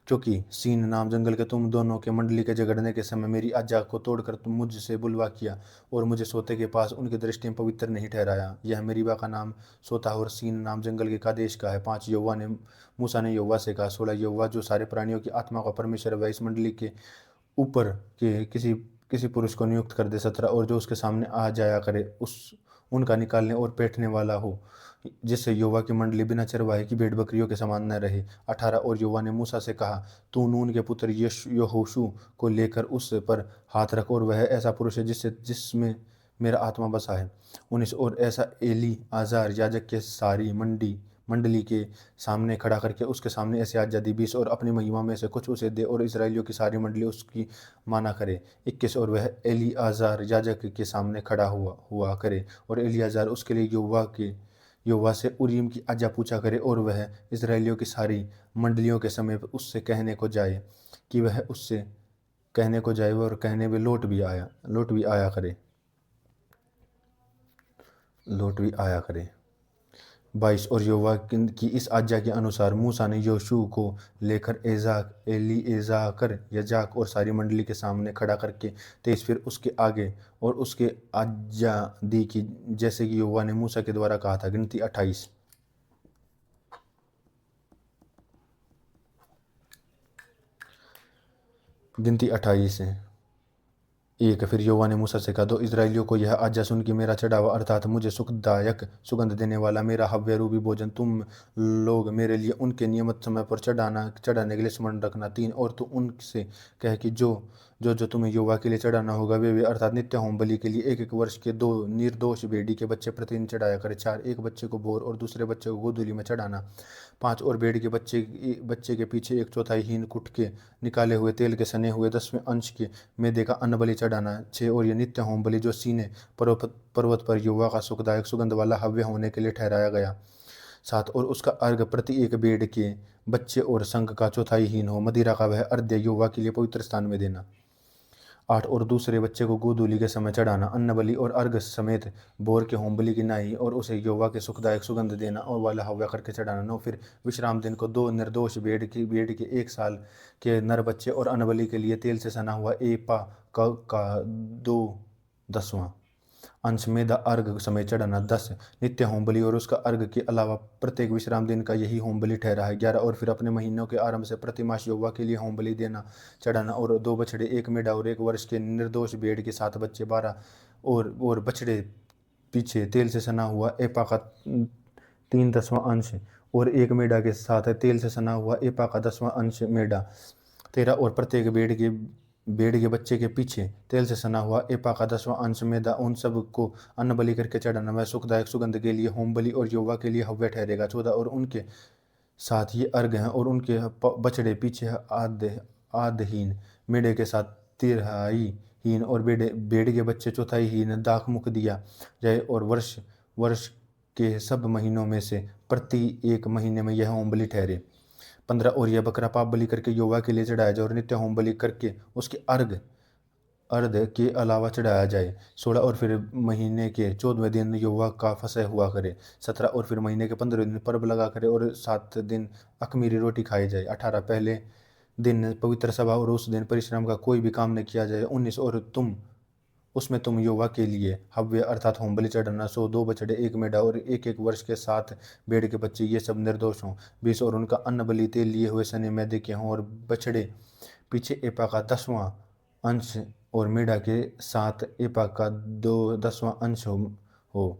Speaker 1: क्योंकि सीन नाम जंगल के तुम दोनों के मंडली के झगड़ने के समय मेरी आज्ञा को तोड़कर तुम मुझसे बुलवा किया और मुझे सोते के पास उनकी दृष्टि में पवित्र नहीं ठहराया। यह मेरीबा का नाम सोता और सीन नाम जंगल के कादेश का है। 5 यहोवा ने मूसा ने यहोवा से कहा। 16 यहोवा जो सारे प्राणियों की आत्मा का परमेश्वर वह इस मंडली के ऊपर के किसी किसी पुरुष को नियुक्त कर दे। 17 और जो उसके सामने आ जाया करे उस उनका निकालने और बैठने वाला हो जिससे यहोवा की मंडली बिना चरवाहे की भेड़ बकरियों के समान न रहे। 18 और यहोवा ने मूसा से कहा तू नून के पुत्र यहोशू को लेकर उस पर हाथ रख और वह ऐसा पुरुष है जिसमें मेरा आत्मा बसा है। 19 और ऐसा एली आजार याजक के सारी मंडली के सामने खड़ा करके उसके सामने ऐसे आज्ञा दी। 20 और अपनी महिमा में से कुछ उसे दे और इस्राएलियों की सारी मंडली उसकी माना करे। 21 और वह एलीआजार याजक के सामने खड़ा हुआ करे और एलीआजार उसके लिए यहोवा से उरीम की आज्ञा पूछा करे और वह इस्राएलियों की सारी मंडलियों के समय उससे कहने को जाए कि वह उससे कहने को जाए और कहने में लौट भी आया करे। 22 और यहोवा की इस आज्ञा के अनुसार मूसा ने यहोशू को लेकर एलीएजार याजक और सारी मंडली के सामने खड़ा करके 23 फिर उसके आगे और उसके आज्ञा दी कि जैसे कि यहोवा ने मूसा के द्वारा कहा था। गिनती 28 है। 1 फिर यहोवा ने मूसा से कहा दो इस्राएलियों को यह आज्ञा सुन कि मेरा चढ़ावा अर्थात मुझे सुखदायक सुगंध देने वाला मेरा हव्य रूपी भोजन तुम लोग मेरे लिए उनके नियमित समय पर चढ़ाने के लिए स्मरण रखना। 3 और तू उनसे कह कि जो तुम्हें यहोवा के लिए चढ़ाना होगा वे अर्थात नित्य होम बलि के लिए 1 वर्ष के 2 निर्दोष भेड़ी के बच्चे प्रतिदिन चढ़ाया करे। 4 एक बच्चे को भोर और दूसरे बच्चे को गोधूलि में चढ़ाना। 5 और भेड़ के बच्चे के पीछे 1/4 हीन कुट के निकाले हुए तेल के सने हुए 10वें अंश के मैदे का अन्न बलि चढ़ाना। 6 और ये नित्य होम बलि जो सीने पर्वत पर यहोवा का सुखदायक सुगंध वाला हव्य होने के लिए ठहराया गया। 7 और उसका अर्घ प्रति एक भेड़ के बच्चे और संघ का 1/4 हीन हो मदिरा का वह अर्घ्य यहोवा के लिए पवित्र स्थान में देना। 8 और दूसरे बच्चे को गोधूलि के समय चढ़ाना अन्न बलि और अर्घ समेत भोर के होम बलि की नाई और उसे यहोवा के सुखदायक सुगंध देना और वाला हव्य करके चढ़ाना। 9 फिर विश्राम दिन को 2 निर्दोष भेड़ के 1 साल के नर बच्चे और अन्न बलि के लिए तेल से सना हुआ एपा का 2/10 अंश मेदा अर्घ समय चढ़ाना। 10 नित्य होम बलि और उसका अर्घ के अलावा प्रत्येक विश्राम दिन का यही होम बलि ठहरा है। 11 और फिर अपने महीनों के आरंभ से प्रति मास यहोवा के लिए होम बलि देना चढ़ाना और 2 बछड़े 1 मेढ़ा और 1 वर्ष के निर्दोष भेड़ के 7 बच्चे। 12 और बछड़े पीछे तेल से सना हुआ एपा का 3/10 अंश और 1 मेढ़ा के साथ तेल से सना हुआ एपा का 10वां अंश मेढ़ा। 13 और प्रत्येक भेड़ के बच्चे के पीछे तेल से सना हुआ एपा का 10वां अंश मैदा उन सब को अन्न बलि करके चढ़ाना वह सुखदायक सुगंध के लिए होम बलि और यहोवा के लिए हव्य ठहरेगा। 14 और उनके साथ ये अर्घ हैं और उनके बछड़े पीछे आधहीन मेढ़े के साथ 1/3 हीन और भेड़ के बच्चे 1/4 हीन दाख मुख दिया जाए और वर्ष के सब महीनों में से प्रति एक महीने में यह होम बलि ठहरे। 15 और यह बकरा पाप बलि करके यहोवा के लिए चढ़ाया जाए और नित्य होम बलि करके उसके अर्घ के अलावा चढ़ाया जाए। 16 और फिर महीने के 14वें दिन यहोवा का फसह हुआ करे। 17 और फिर महीने के 15वें दिन पर्व लगा करे और 7 दिन अख़मीरी रोटी खाई जाए। 18 पहले दिन पवित्र सभा और उस दिन परिश्रम का कोई भी काम न किया जाए। 19 उसमें तुम यहोवा के लिए हव्य अर्थात होम बलि चढ़ाना। 100 2 बछड़े, 1 मेढ़ा और 1 वर्ष के 7 भेड़ के बच्चे, ये सब निर्दोष हों। 20 और उनका अन्न बलि तेल लिए हुए सने मैदे के हों, और बछड़े पीछे एपा का 10वां अंश और मेढ़ा के साथ एपा का 10वां अंश हो।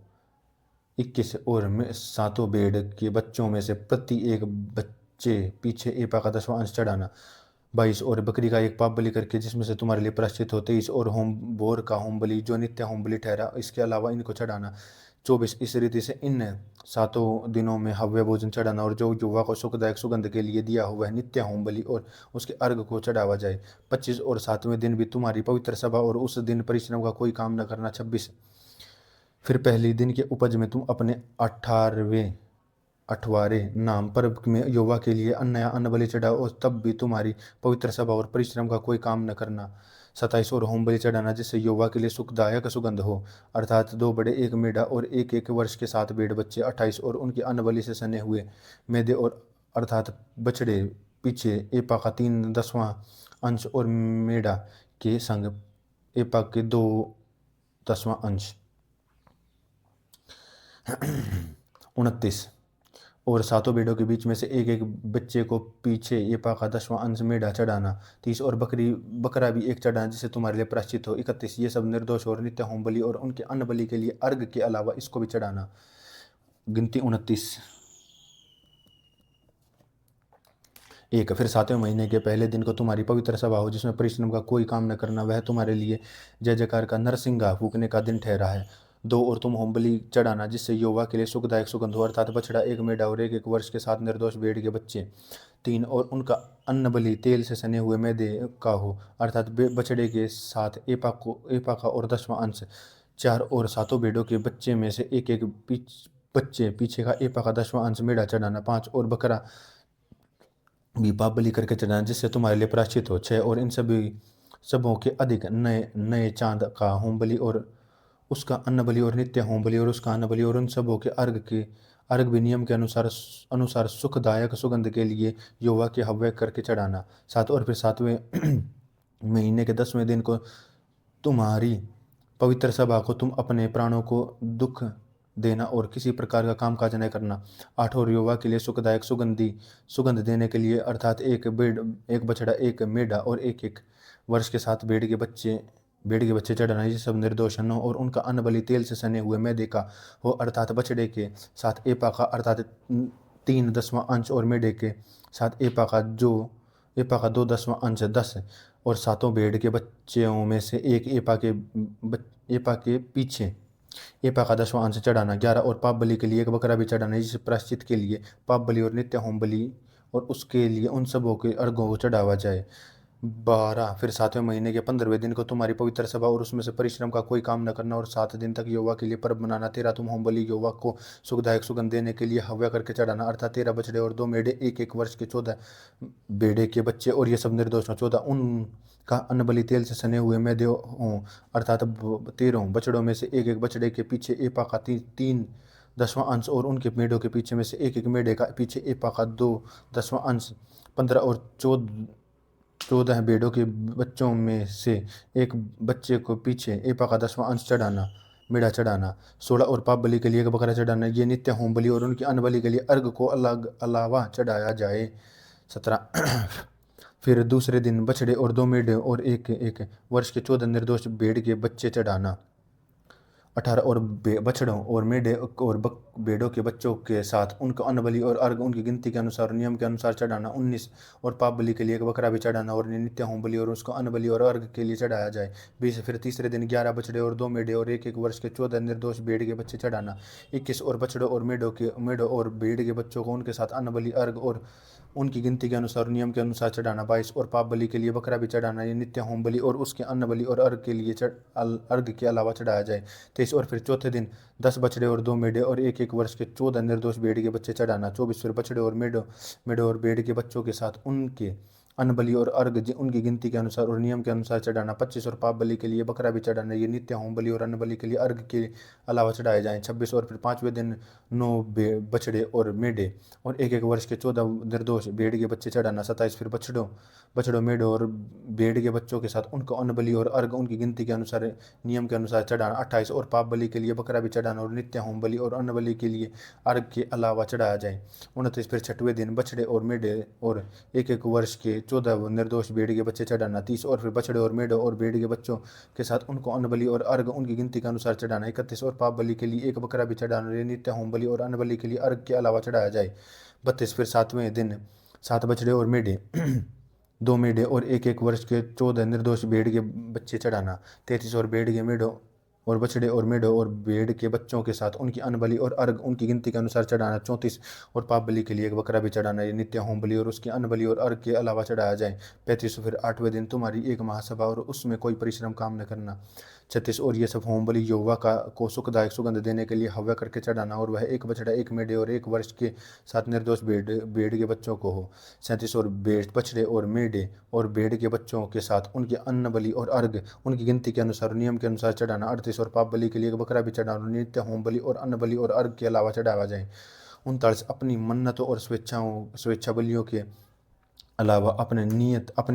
Speaker 1: 21 और सातों भेड़ के बच्चों में से प्रति एक बच्चे पीछे एपा का 10वां अंश चढ़ाना। 22 और बकरी का एक पाप बलि करके जिसमें से तुम्हारे लिए प्रायश्चित हो। 23 और होम बोर का होम बलि जो नित्य होम बलि ठहरा, इसके अलावा इनको चढ़ाना। 24 इस रीति से इन सातों दिनों में हव्य भोजन चढ़ाना, और जो युवा को सुखदायक सुगंध के लिए दिया हुआ है नित्य होम बलि और उसके अर्घ को चढ़ावा जाए। 25 और 7वें दिन भी तुम्हारी पवित्र सभा, और उस दिन परिश्रम का कोई काम न करना। 26 फिर पहली दिन के उपज में तुम अपने 18वें नाम पर्व में यहोवा के लिए नया अन्न बलि चढ़ाओ, और तब भी तुम्हारी पवित्र सभा और परिश्रम का कोई काम न करना। 27 और होम बलि चढ़ाना जिससे यहोवा के लिए सुखदायक सुगंध हो, अर्थात 2 बड़े, 1 मेढ़ा और 1 वर्ष के 7 भेड़ बच्चे। 28 और उनके अन्न बलि से सने हुए मैदे, और अर्थात बछड़े पीछे एपा का 3/10वां अंश, और मेढ़ा के संग एपा के 2/10वां अंश। 29 और सातों भेड़ों के बीच में से एक बच्चे को पीछे एपा का 10वां अंश मेढ़ा चढ़ाना। 30 और बकरा भी एक चढ़ाना जिससे तुम्हारे लिए प्रायश्चित हो। 31 ये सब निर्दोष और नित्य होम बलि और उनके अन्न बलि के लिए अर्घ के अलावा इसको भी चढ़ाना। गिनती 29 1 फिर 7वें महीने के पहले दिन को तुम्हारी पवित्र सभा हो, जिसमें परिश्रम का कोई काम न करना, वह तुम्हारे लिए जय जयकार का नरसिंगा फूकने का दिन ठहरा है। 2 और तुम होम बलि चढ़ाना जिससे यहोवा के लिए सुखदायक सुगंध हो, अर्थात बछड़ा, 1 मेढ़ा और 1 वर्ष के 7 निर्दोष भेड़ के बच्चे। 3 और उनका अन्न बलि तेल से सने हुए मैदे का हो, अर्थात बछड़े के साथ एपा का और 10वां अंश। 4 और सातों भेड़ों के बच्चे में से एक बच्चे पीछे का एपा का 10वां अंश मेढ़ा चढ़ाना। 5 और बकरा भी पाप बलि करके चढ़ाना जिससे तुम्हारे लिए प्रायश्चित हो। 6 और इन सभी सबों के अधिक नए नए चांद का होम बलि और उसका अन्न बलि, और नित्य होम बलि और उसका अन्न बलि, और उन सबों के अर्घ भी नियम के अनुसार सुखदायक सुगंध के लिए यहोवा के हव्य करके चढ़ाना। 7 और फिर 7वें महीने के 10वें दिन को तुम्हारी पवित्र सभा को तुम अपने प्राणों को दुख देना और किसी प्रकार का काम काज न करना। 8 और यहोवा के लिए सुखदायक सुगंध देने के लिए, अर्थात 1 बछड़ा, 1 मेढ़ा और 1 वर्ष के 7 भेड़ के बच्चे चढ़ाना। ये सब निर्दोष हो, और उनका अन्न बलि तेल से सने हुए मैदे का हो, अर्थात बछड़े के साथ एपा का अर्थात 3/10वां अंश, और मेढ़े के साथ एपा का 2/10वां अंश 10। और सातों भेड़ के बच्चों में से एक एपा के पीछे एपा का 10वां अंश चढ़ाना। 11 और पाप बलि के लिए 1 बकरा भी चढ़ाना, जिस प्रायश्चित के लिए पाप बलि और नित्य होम बलि, और उसके लिए उन सबों के अर्घों को चढ़ावा जाए। 12 फिर 7वें महीने के 15वें दिन को तुम्हारी पवित्र सभा, और उसमें से परिश्रम का कोई काम न करना, और 7 दिन तक यहोवा के लिए पर्व मनाना। 13 तुम होम बलि यहोवा को सुखदायक सुगंध देने के लिए हव्य करके चढ़ाना, अर्थात 13 बछड़े और 2 मेढ़े, 1 वर्ष के 14 भेड़े के बच्चे, और ये सब निर्दोष हों। 14 उनका अन्न बलि तेल से सने हुए मैदे हों, अर्थात 13 बछड़ों में से 1 बछड़े के पीछे एपा का 3/10वां अंश, और उनके मेढ़ों के पीछे में से 1 मेढ़े का पीछे एपा का 2/10वां अंश। 15 और 14 भेड़ों के बच्चों में से 1 बच्चे को पीछे एपा का 10वां अंश चढ़ाना, मेढ़ा चढ़ाना। 16 और पाप बलि के लिए 1 बकरा चढ़ाना, ये नित्य होम बलि और उनकी अन्न बलि के लिए अर्घ को अलावा चढ़ाया जाए। 17 फिर दूसरे दिन बछड़े और 2 मेढ़े और 1 वर्ष के 14 निर्दोष भेड़ के बच्चे चढ़ाना। 18 और बछड़ों और मेढ़े और भेड़ों के बच्चों के साथ उनका अन्न बलि और अर्घ उनकी गिनती के अनुसार नियम के अनुसार चढ़ाना। 19 और पाप बलि के लिए 1 बकरा भी चढ़ाना, और नित्य होम बलि और उसको अन्न बलि और अर्घ के लिए चढ़ाया जाए। 20 फिर तीसरे दिन 11 बछड़े और 2 मेढ़े और 1 वर्ष के 14 निर्दोष भेड़ के बच्चे चढ़ाना। 21 और बछड़ों और मेढ़ों और भेड़ के बच्चों को उनके साथ अन्न बलि, अर्घ और उनकी गिनती के अनुसार नियम के अनुसार चढ़ाना। 22 और पाप बलि के लिए बकरा भी चढ़ाना, ये नित्य होम बलि और उसके अन्न बलि और अर्घ के लिए अर्घ के अलावा चढ़ाया जाए। 23 और फिर चौथे दिन 10 बछड़े और 2 मेढ़े और 1 वर्ष के 14 निर्दोष भेड़ के बच्चे चढ़ाना। 24 फिर बछड़े और मेढ़ों और भेड़ के बच्चों के साथ उनके अन्न बलि और अर्घ उनकी गिनती के अनुसार और नियम के अनुसार चढ़ाना। 25 और पाप बलि के लिए बकरा भी चढ़ाना। ये नित्य होम बलि और अन्न बलि के लिए अर्घ के अलावा चढ़ाए जाएं। 26 और फिर 5वें दिन 9 बछड़े और मेढ़े और 1 वर्ष के 14 निर्दोष भेड़ के बच्चे चढ़ाना। 27 फिर बछड़ों बछड़ों मेढ़ों और भेड़ के बच्चों के साथ उनको अन्न बलि और अर्घ उनकी गिनती के अनुसार नियम के अनुसार चढ़ाना। 28 और पाप बलि के लिए बकरा भी चढ़ाना और नित्य होम बलि और अन्न बलि के लिए अर्घ के अलावा चढ़ाया जाए। 29 फिर 6वें दिन बछड़े और मेढ़े और 1 वर्ष के 14 निर्दोष भेड़ के बच्चे चढ़ाना। 30 और फिर बछड़े और मेढ़ों और भेड़ के बच्चों के साथ उनको अन्न बलि और अर्घ उनकी गिनती के अनुसार चढ़ाना। 31 और पाप बलि के लिए 1 बकरा भी चढ़ाना। नित्य होम बलि और अन्न बलि के लिए अर्घ के अलावा चढ़ाया जाए। 32 फिर 7वें दिन 7 बछड़े और मेढ़े 2 मेढ़े और 1 वर्ष के 14 निर्दोष भेड़ के बच्चे चढ़ाना। 33 और भेड़ के मेढ़ों और बछड़े और मेढ़ों और भेड़ के बच्चों के साथ उनकी अन्न बलि और अर्घ उनकी गिनती के अनुसार चढ़ाना। 34 और पाप बलि के लिए 1 बकरा भी चढ़ाना। ये नित्य होम बलि और उसकी अन्न बलि और अर्घ के अलावा चढ़ाया जाए। 35 फिर 8वें दिन तुम्हारी एक महासभा और उसमें कोई परिश्रम काम न करना। 36 और ये सब होम बलि यहोवा का को सुखदायक सुगंध देने के लिए हव्य करके चढ़ाना और वह 1 बछड़ा 1 मेढ़े और 1 वर्ष के 7 निर्दोष भेड़ के बच्चों को हो। 37 और बछड़े और मेढ़े और भेड़ के बच्चों के साथ उनकी अन्न बलि और अर्घ उनकी गिनती के अनुसार नियम के अनुसार चढ़ाना। 38 और पाप बलि के लिए 1 बकरा भी चढ़ाना। नित्य होम बलि और अन्न बलि और अर्घ के अलावा चढ़ावा जाए। 39 अपनी मन्नतों और स्वेच्छा बलियों के अलावा अपने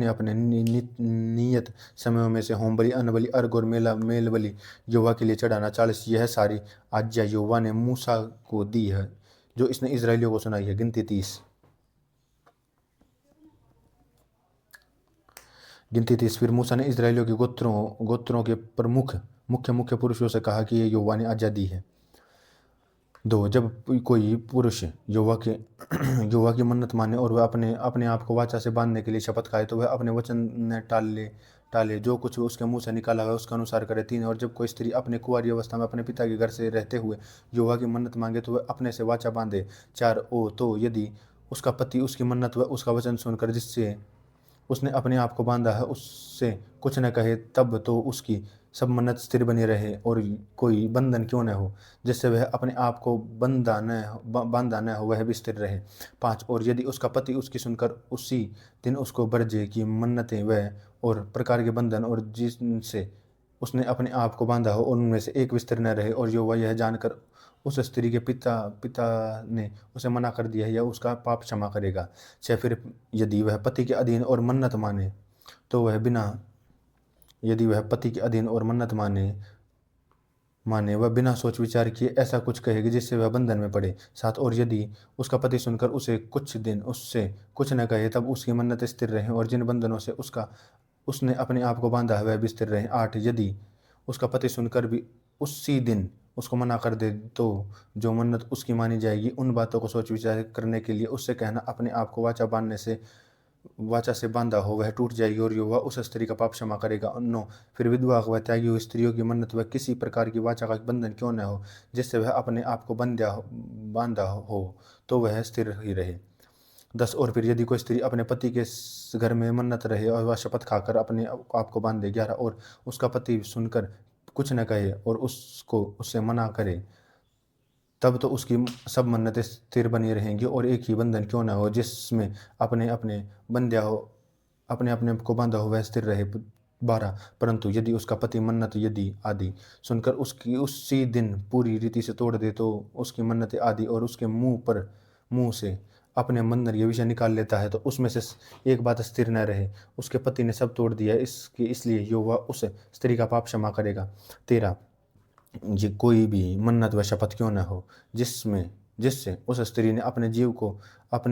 Speaker 1: अपने नियत समयों में से होम बलि अन्न बलि अर्घ और मेल बलि यहोवा के लिए चढ़ाना। 40 यह सारी आज्ञा यहोवा ने मूसा को दी है जो इसने इजराइलियों को सुनाई है। गिनती 30 फिर मूसा ने इजराइलियों के गोत्रों के प्रमुख मुख्य पुरुषों से कहा कि ये यहोवा ने आज्ञा दी है। 2 जब कोई पुरुष यहोवा की मन्नत माने और वह अपने आप को वाचा से बांधने के लिए शपथ खाए तो वह अपने वचन न टाले जो कुछ उसके मुंह से निकाला हुआ उसके अनुसार करे। 3 और जब कोई स्त्री अपने कुंवारी अवस्था में अपने पिता के घर से रहते हुए यहोवा की मन्नत मांगे तो वह अपने से वाचा बांधे। 4 ओ तो यदि उसका पति उसकी मन्नत व उसका वचन सुनकर जिससे उसने अपने आप को बांधा है उससे कुछ न कहे तब तो उसकी सब मन्नत स्थिर बनी रहे और कोई बंधन क्यों न हो जिससे वह अपने आप को बांधा न हो वह भी स्थिर रहे। 5 और यदि उसका पति उसकी सुनकर उसी दिन उसको बरजे की मन्नतें वह और प्रकार के बंधन और जिनसे उसने अपने आप को बांधा हो उनमें से एक भी स्थिर न रहे और यहोवा यह जानकर उस स्त्री के पिता ने उसे मना कर दिया है या उसका पाप क्षमा करेगा। 6 फिर यदि वह पति के अधीन और मन्नत माने तो वह वह बिना सोच विचार किए ऐसा कुछ कहेगी जिससे वह बंधन में पड़े। 7 और यदि उसका पति सुनकर उससे कुछ न कहे तब उसकी मन्नत स्थिर रहे और जिन बंधनों से उसने अपने आप को बांधा है वह भी स्थिर रहे। 8 यदि उसका पति सुनकर भी उसी दिन उसको मना कर दे तो जो मन्नत उसकी मानी जाएगी उन बातों को सोच विचार करने के लिए उससे कहना अपने आप को वाचा से बांधा हो वह टूट जाएगी और यहोवा उस स्त्री का पाप क्षमा करेगा। 9 फिर विधवा व त्यागी हुई स्त्रियों की मन्नत व किसी प्रकार की वाचा का बंधन क्यों न हो जिससे वह अपने आप को बांधा हो तो वह स्थिर ही रहे। 10 और फिर यदि कोई स्त्री अपने पति के घर में मन्नत रहे और वह शपथ खाकर अपने आप को बांधे। 11 और उसका पति सुनकर कुछ न कहे और उससे मना करे तब तो उसकी सब मन्नतें स्थिर बनी रहेंगी और एक ही बंधन क्यों न हो जिसमें अपने अपने को बांधा हो वह स्थिर रहे। 12 परंतु यदि उसका पति मन्नत यदि आदि सुनकर उसकी उसी दिन पूरी रीति से तोड़ दे तो उसकी मन्नतें आदि और उसके मुंह से अपने बंधन ये विषय निकाल लेता है तो उसमें से एक बात स्थिर न रहे उसके पति ने सब तोड़ दिया इसलिए यहोवा उस स्त्री का पाप क्षमा करेगा। 13 ये कोई भी मन्नत व शपथ क्यों न हो जिससे उस स्त्री ने अपने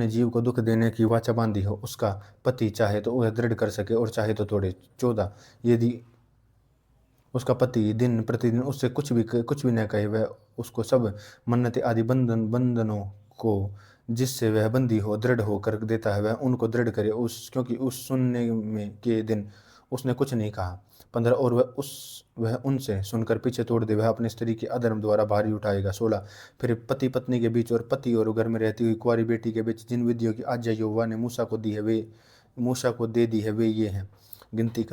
Speaker 1: जीव को दुख देने की वाचा बांधी हो उसका पति चाहे तो वह दृढ़ कर सके और चाहे तो तोड़े। 14 यदि उसका पति दिन प्रतिदिन उससे कुछ भी न कहे वह उसको सब मन्नतें आदि बंधनों को जिससे वह बंदी हो दृढ़ हो कर देता है वह उनको दृढ़ करे क्योंकि उस सुनने में के दिन उसने कुछ नहीं कहा। 15 और वह उनसे सुनकर पीछे तोड़ दे वह अपनी स्त्री के अधर्म द्वारा भारी उठाएगा। 16 फिर पति पत्नी के बीच और पति और घर में रहती हुई कुंवारी बेटी के बीच जिन विधियों की आज्ञा यहोवा ने मूसा को दे दी है वे ये हैं। गिनती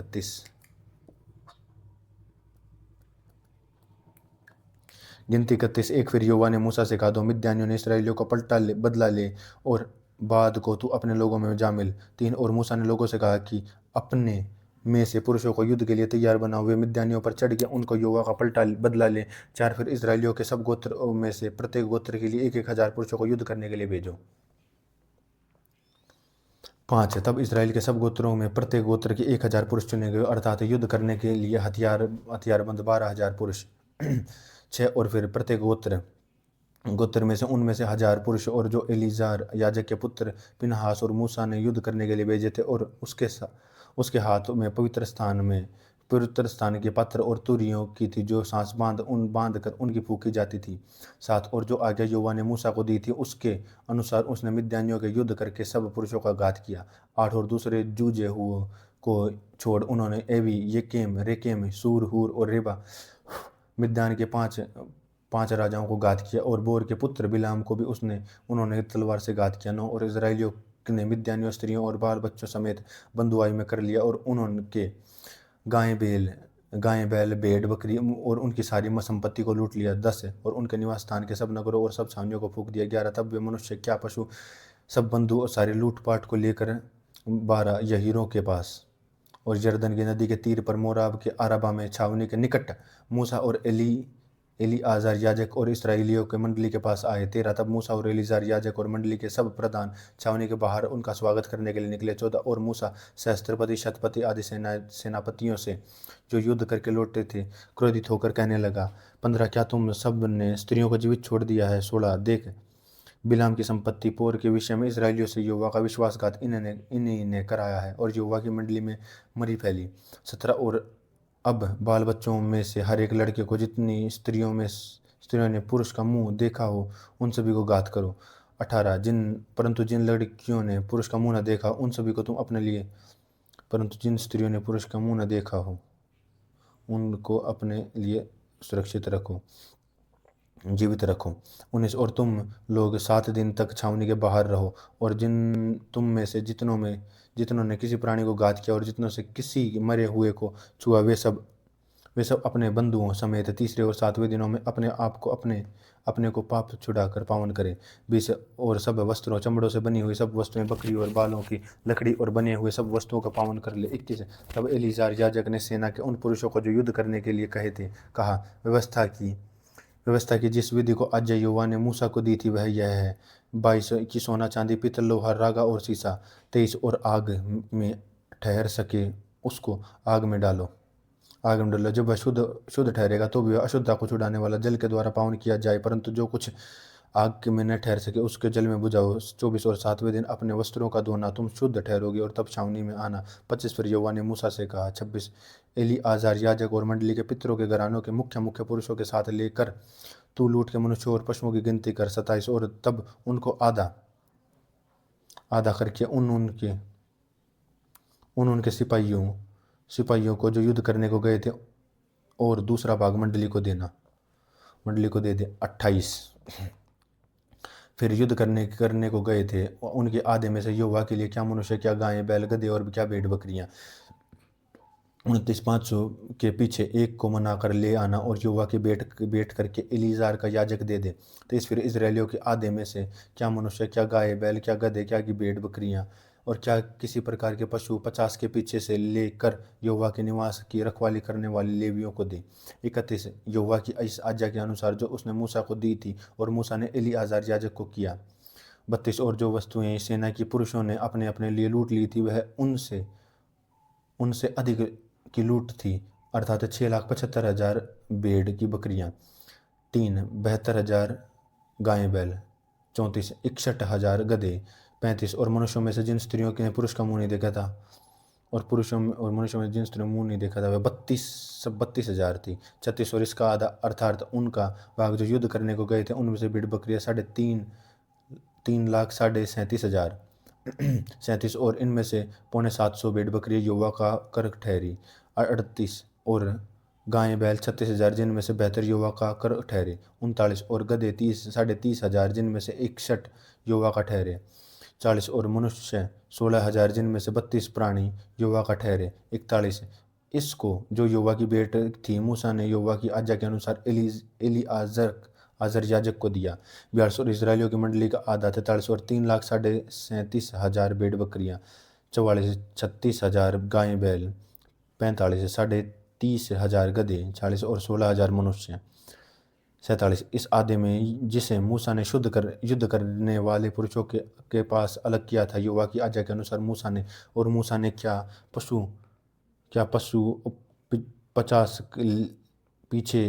Speaker 1: 31 1 फिर यहोवा ने मूसा से कहा दो मिद्यानियों ने इस्राएलियों को बदला ले और बाद को तू अपने लोगों में जा मिल। 3 और मूसा ने लोगों से कहा कि अपने में से पुरुषों को युद्ध के लिए तैयार बनाओ, वे मिद्यानियों पर चढ़ के उनको यहोवा का पलटा बदला ले। 4 फिर इस्राएलियों के सब गोत्रों में से प्रत्येक गोत्र के लिए 1,000 पुरुषों को युद्ध करने के लिए भेजो। 5 तब इस्राएल के सब गोत्रों में प्रत्येक गोत्र के 1,000 पुरुष चुने गए, अर्थात युद्ध करने के लिए हथियारबंद 12,000 पुरुष। 6 और फिर प्रत्येक गोत्र में से उनमें से 1,000 पुरुष और जो एलीजार याजक के पुत्र पिनहास और मूसा ने युद्ध करने के लिए भेजे थे, और उसके हाथ में पवित्र स्थान के पत्र और तुरियों की थी, जो सांस बांध कर उनकी फूकी जाती थी। 7 और जो आज्ञा यहोवा ने मूसा को दी थी उसके अनुसार उसने मिद्यानियों के युद्ध करके सब पुरुषों का घात किया। 8 और दूसरे जूझे हुए को छोड़ उन्होंने एवी, येकेम, रेकेम, सूर, हूर और रेबा मिद्यान के पांच राजाओं को घात किया, और बोर के पुत्र बिलाम को भी उन्होंने तलवार से घात किया। 9 और इस्राएलियों ने मिद्यानियों, स्त्रियों और बाल बच्चों समेत बंधुआई में कर लिया, और उन्होंने गायें बैल भेड़ बकरी और उनकी सारी संपत्ति को लूट लिया। 10 और उनके निवास स्थान के सब नगरों और सब छावनियों को फूंक दिया। 11 तब वे मनुष्य क्या पशु सब बंधु और सारे लूटपाट को लेकर 12 यहीरों के पास और यरदन की नदी के तीर पर मोराब के अराबा में छावनी के निकट मूसा और एलीआजर याजक और इस्राएलियों के मंडली के पास आए। 13 तब मूसा और एलीआजर याजक और मंडली के सब प्रधान छावनी के बाहर उनका स्वागत करने के लिए निकले। 14 और मूसा सहस्त्रपति, शतपति आदि सेनापतियों से जो युद्ध करके लौटे थे क्रोधित होकर कहने लगा। 15 क्या तुम सब ने स्त्रियों को जीवित छोड़ दिया है? 16 देख, बिलाम की संपत्ति पोर के विषय में इस्राएलियों से यहोवा का विश्वासघात इन्हीं ने कराया है, और यहोवा की मंडली में मरी फैली। 17 और अब बाल बच्चों में से हर एक लड़के को जितनी स्त्रियों ने पुरुष का मुंह देखा हो उन सभी को घात करो। 18 परंतु जिन लड़कियों ने पुरुष का मुंह न देखा उन सभी को तुम अपने लिए परंतु जिन स्त्रियों ने पुरुष का मुंह न देखा हो उनको अपने लिए सुरक्षित रखो, जीवित रखो। 19 और तुम लोग 7 दिन तक छावनी के बाहर रहो, और तुम में से जितनों ने किसी प्राणी को घात किया और जितनों से किसी मरे हुए को छुआ, वे सब अपने बंधुओं समेत तीसरे और 7वें दिनों में अपने को पाप छुड़ाकर पावन करें। 20 और सब वस्त्रों, चमड़ों से बनी हुई सब वस्तुएं, बकरी और बालों की लकड़ी और बने हुए सब वस्तुओं का पावन कर ले। 21 तब एलीआजर याजक ने सेना के उन पुरुषों को जो युद्ध करने के लिए कहा, व्यवस्था की जिस विधि को आज्ञा यहोवा ने मूसा को दी थी वह यह है। 22 की सोना, चांदी, पीतल, लोहा, रागा और सीसा। 23 और आग में ठहर सके उसको आग में डालो। जब वह शुद्ध ठहरेगा तो भी वह अशुद्धता को छुड़ाने वाला जल के द्वारा पावन किया जाए, परंतु जो कुछ आग में न ठहर सके उसके जल में बुझाओ। 24 और 7वें दिन अपने वस्त्रों का धोना, तुम शुद्ध ठहरोगे और तब छावनी में आना। 25 फिर यहोवा ने मूसा से कहा। 26 एलीआजर याजक और मंडली के पितरों के घरानों के मुख्य पुरुषों के साथ लेकर तू लूट के मनुष्यों और पशुओं की गिनती कर। 27 और तब उनको आधा आधा करके उनके सिपाहियों को जो युद्ध करने को गए थे, और दूसरा भाग मंडली को दे दे। 28 फिर युद्ध करने को गए थे उनके आधे में से यहोवा के लिए क्या मनुष्य, क्या गायें बैल गधे और क्या भेड़ बकरियां। 29 500 के पीछे एक को मना कर ले आना और यहोवा की भेंट करके एलीआजर का याजक दे दे। 23 फिर इस्राएलियों के आधे में से क्या मनुष्य, क्या गाय बैल, क्या गधे, क्या की भेड़ बकरियां और क्या किसी प्रकार के पशु 50 के पीछे से लेकर यहोवा के निवास की रखवाली करने वाले लेवियों को दे। 31 यहोवा की इस आज्ञा के अनुसार जो उसने मूसा को दी थी और मूसा ने एलीआजर याजक को किया। 32 और जो वस्तुएं सेना की पुरुषों ने अपने अपने लिए लूट ली थी वह उनसे अधिक की लूट थी, अर्थात 6,75,000 भेड़ की बकरियां, 72,000 गायें बैल, 34 61,000 गधे, 35 और मनुष्यों में से जिन स्त्रियों के पुरुष का मुंह नहीं देखा था मनुष्यों में जिन स्त्रियों मुंह नहीं देखा था वह 32,000 थी। 36 और इसका आधा अर्थात उनका भाग जो युद्ध करने को गए थे उनमें से भेड़ बकरियां 3,37,000 37 और इनमें से 6,700 भेड़ बकरी यहोवा का कर ठहरी। 38 और गायें बैल 36,000 जिनमें से बेहतर यहोवा का कर ठहरे। 39 और गधे 30,000 जिनमें से 61 यहोवा का ठहरे। 40 और मनुष्य 16,000 जिनमें से 32 प्राणी यहोवा का ठहरे। 41 इसको जो यहोवा की भेंट थी मूसा ने यहोवा की आज्ञा के अनुसार आज़र याजक को दिया। 42 और इसराइलियों की मंडली का आधा 43 और 3,37,500 भेड़ बकरियां, 44,36,000 गायें बैल, 45 30,500 गधे, 40 और 16,000 मनुष्य, 47। इस आधे में जिसे मूसा ने युद्ध करने वाले पुरुषों के पास अलग किया था, यहोवा की आज्ञा के अनुसार मूसा ने क्या पशु 50 पीछे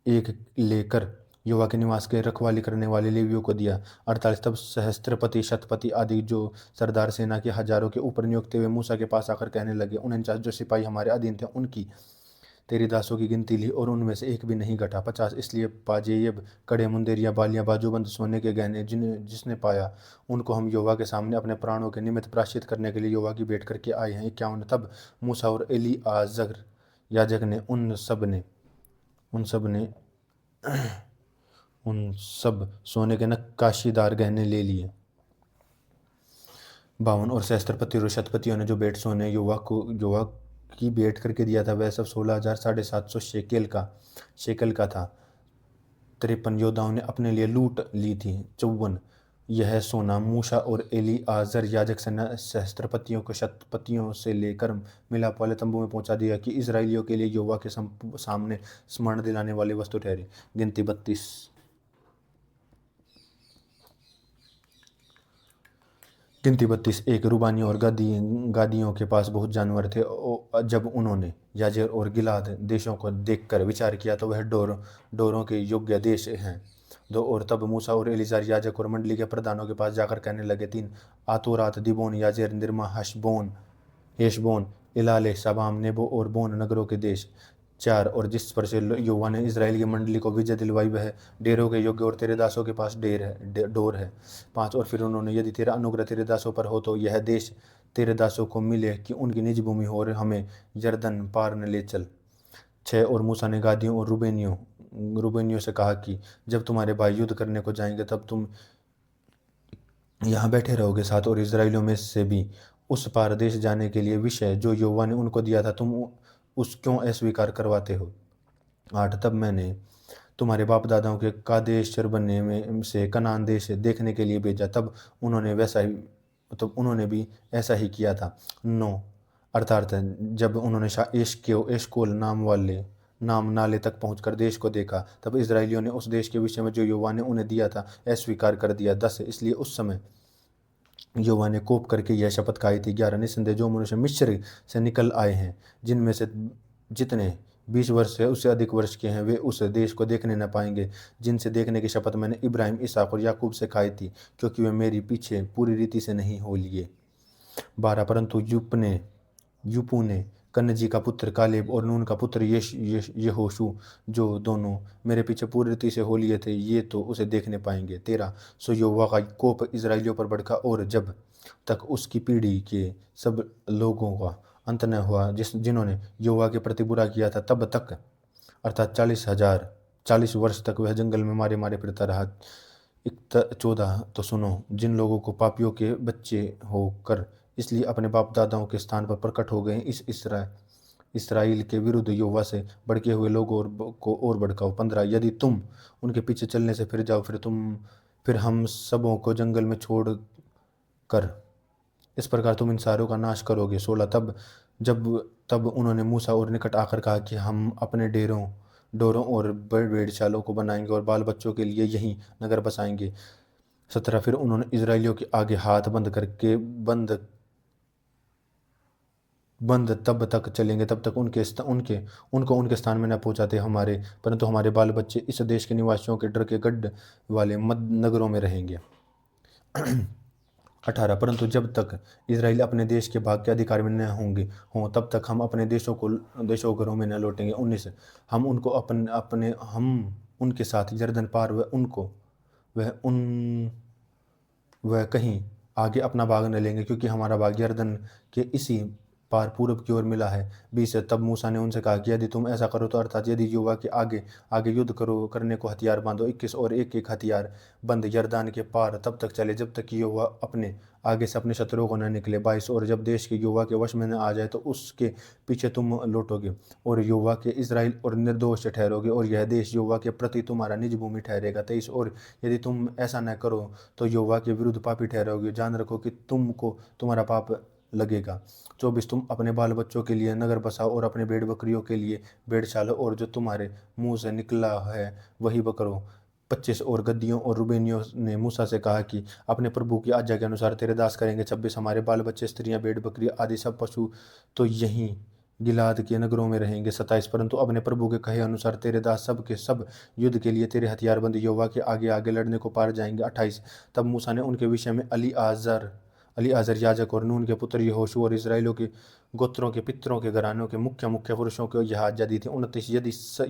Speaker 1: एक लेकर यहोवा के निवास के रखवाली करने वाले लेवियों को दिया। 48। तब सहस्त्रपति शतपति आदि जो सरदार सेना के हजारों के ऊपर नियुक्त हुए मूसा के पास आकर कहने लगे, 49 जो सिपाही हमारे अधीन थे उनकी तेरी दासों की गिनती ली और उनमें से एक भी नहीं घटा। 50 इसलिए पाजेब, कड़े, मुंदेरियां, बालियां, बाजूबंद, सोने के गहने जिसने पाया, उनको हम यहोवा के सामने अपने प्राणों के निमित्त प्रायश्चित करने के लिए यहोवा की भेंट करके आए हैं। 51। तब मूसा और एलीआजर याजक ने उन सब सोने के नक्काशीदार गहने ले लिए। 52 और सहस्त्रपति और शतपतियों ने जो भेंट सोने यहोवा की भेंट करके दिया था, वह सब 16,750 शेकेल का था। 53 योद्धाओं ने अपने लिए लूट ली थी। 54 यह सोना मूसा और एलीआजर याजक सहस्त्रपतियों को शतपतियों से लेकर मिलाप वाले तंबू में पहुंचा दिया कि इजराइलियों के लिए यहोवा के सामने स्मरण दिलाने वाली वस्तु ठहरे। गिनती 32। एक रूबानियों और गादियों के पास बहुत जानवर थे। जब उन्होंने याजेर और गिलाद देशों को देखकर विचार किया तो वह डोरों के योग्य देश हैं। 2 और तब मूसा और एलीआजर याजक और मंडली के प्रधानों के पास जाकर कहने लगे, 3 आतोरात, दीबोन, याजेर, निर्मा, हेशबोन, इलाले, शबाम, नेबो और बोन नगरों के देश। 4 और जिस पर से यहोवा ने इजराइल की मंडली को विजय दिलवाई वह डेरों के योग्य और तेरे दासों के पास डोर है। 5 और फिर उन्होंने, यदि तेरा अनुग्रह तेरे दासों पर हो तो यह देश तेरे दासों को मिले कि उनकी निज भूमि हो और हमें यरदन पार न ले चल। 6 और मूसा ने गादियों और रूबेनियों से कहा कि जब तुम्हारे भाई युद्ध करने को जाएंगे तब तुम यहाँ बैठे रहोगे साथ, और इजराइलियों में से भी उस पार देश जाने के लिए विषय जो यहोवा ने उनको दिया था तुम उस क्यों अस्वीकार करवाते हो। 8 तब मैंने तुम्हारे बाप दादाओं के कादेश बनने में से कनान देश देखने के लिए भेजा, तब उन्होंने भी ऐसा ही किया था। 9 अर्थात जब उन्होंने एशकोल नाम नाले तक पहुंचकर देश को देखा, तब इजराइलियों ने उस देश के विषय में जो यहोवा ने उन्हें दिया था अस्वीकार कर दिया। 10 इसलिए उस समय यहोवा ने कोप करके यह शपथ खाई थी। 11 निस्संदेह जो मनुष्य मिस्र से निकल आए हैं, जिनमें से जितने 20 वर्ष से उससे अधिक वर्ष के हैं, वे उस देश को देखने न पाएंगे जिनसे देखने की शपथ मैंने इब्राहिम, इसहाक और याकूब से खाई थी, क्योंकि वे मेरी पीछे पूरी रीति से नहीं हो लिए। 12 परंतु यूपुने, कनजी का पुत्र कालेब और नून का पुत्र यहोशू, जो दोनों मेरे पीछे पूरी रीति से हो लिए थे, ये तो उसे देखने पाएंगे। 13 सो यहोवा का कोप इजराइलियों पर भड़का, और जब तक उसकी पीढ़ी के सब लोगों का अंत न हुआ जिन्होंने यहोवा के प्रति बुरा किया था, तब तक अर्थात 40 वर्ष तक वह जंगल में मारे मारे फिरता रहा। 14 तो सुनो, जिन लोगों को पापियों के बच्चे होकर इसलिए अपने बाप दादाओं के स्थान पर प्रकट हो गए, इस इसराइल के विरुद्ध यहोवा से भड़के हुए लोगों को और भड़काओ। 15 यदि तुम उनके पीछे चलने से फिर जाओ, फिर हम सबों को जंगल में छोड़ कर इस प्रकार तुम इन सारों का नाश करोगे। 16 तब उन्होंने मूसा और निकट आकर कहा कि हम अपने डोरों और भेड़शालों को बनाएंगे और बाल बच्चों के लिए यही नगर बसाएंगे। 17 फिर उन्होंने इजराइलियों के आगे हाथ बंद तब तक चलेंगे तब तक उनको उनके स्थान में न पहुंचाते परंतु हमारे बाल बच्चे इस देश के निवासियों के डर के गढ़ वाले नगरों में रहेंगे। 18 परंतु जब तक इजराइल अपने देश के भाग के अधिकार में न हों तब तक हम अपने देशों घरों में न लौटेंगे। 19 हम उनके साथ यरदन पार वह कहीं आगे अपना भाग न लेंगे, क्योंकि हमारा भाग यरदन के इसी पार पूरब की ओर मिला है। 20 तब मूसा ने उनसे कहा कि यदि तुम ऐसा करो तो अर्थात यदि युवा के आगे आगे युद्ध करो करने को हथियार बांधो। 21 और एक एक हथियार बंद यरदान के पार तब तक चले जब तक कि युवा अपने आगे से अपने शत्रुओं को न निकले। 22 और जब देश के युवा के वश में न आ जाए तो उसके पीछे तुम लौटोगे और युवा के इज़राइल और निर्दोष ठहरोगे और यह देश युवा के प्रति तुम्हारा निज भूमि ठहरेगा। 23 और यदि तुम ऐसा न करो तो युवा के विरुद्ध पापी ठहरोगे। जान रखो कि तुमको तुम्हारा पाप लगेगा। 24 तुम अपने बाल बच्चों के लिए नगर बसाओ और अपने भेड़ बकरियों के लिए भेड़ चालो और जो तुम्हारे मुंह से निकला है वही बकरो। 25 और गद्दियों और रुबेनियों ने मूसा से कहा कि अपने प्रभु की आज्ञा के अनुसार तेरे दास करेंगे। 26 हमारे बाल बच्चे स्त्रियां भेड़ बकरी आदि सब पशु तो यहीं गिलाद के नगरों में रहेंगे। 27 परंतु अपने प्रभु के कहे अनुसार तेरे दास सब के सब युद्ध के लिए तेरे हथियारबंद यहोवा के आगे आगे लड़ने को पार जाएंगे। 28 तब मूसा ने उनके विषय में अलीआजर याजक और नून के पुत्र यहोशू और इस्राएलियों के गोत्रों के पितरों के घरानों के मुख्य मुख्य पुरुषों को यह आज्ञा दी थी। 29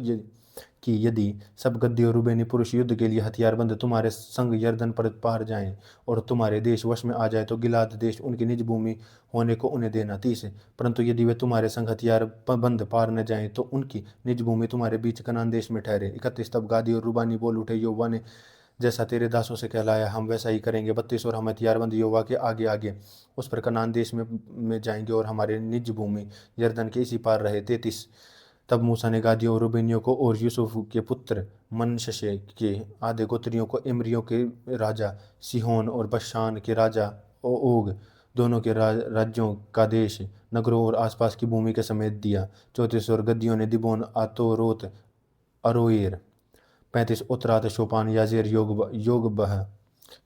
Speaker 1: यदि सब गद्दी और रूबेनी पुरुष युद्ध के लिए हथियारबंद तुम्हारे संग यरदन पर पार जाएं और तुम्हारे देश वश में आ जाए तो गिलाद देश उनकी निज भूमि होने को उन्हें देना। 30 परंतु यदि वे तुम्हारे संग हथियार बंद पार न जाएं तो उनकी निज भूमि तुम्हारे बीच कनान देश में ठहरे। 31 तब गादी और रूबानी बोल उठे, यहोवा ने जैसा तेरे दासों से कहलाया हम वैसा ही करेंगे। 32 और हम हथियारबंद यहोवा के आगे आगे उस पर कनान देश में जाएंगे और हमारे निज भूमि यरदन के इसी पार रहे। 33 तब मूसा ने गादियों और रूबेनियों को और यूसुफ के पुत्र मनश्शे के आधे गोत्रियों को एमरियों के राजा सीहोन और बशान के राजा ओग दोनों के राज्यों का देश नगरों और आसपास की भूमि के समेत दिया। 34 और गद्दियों ने दिबोन आतोरोत अरोएर। 35 उतरात शोपान याजेर योगबह।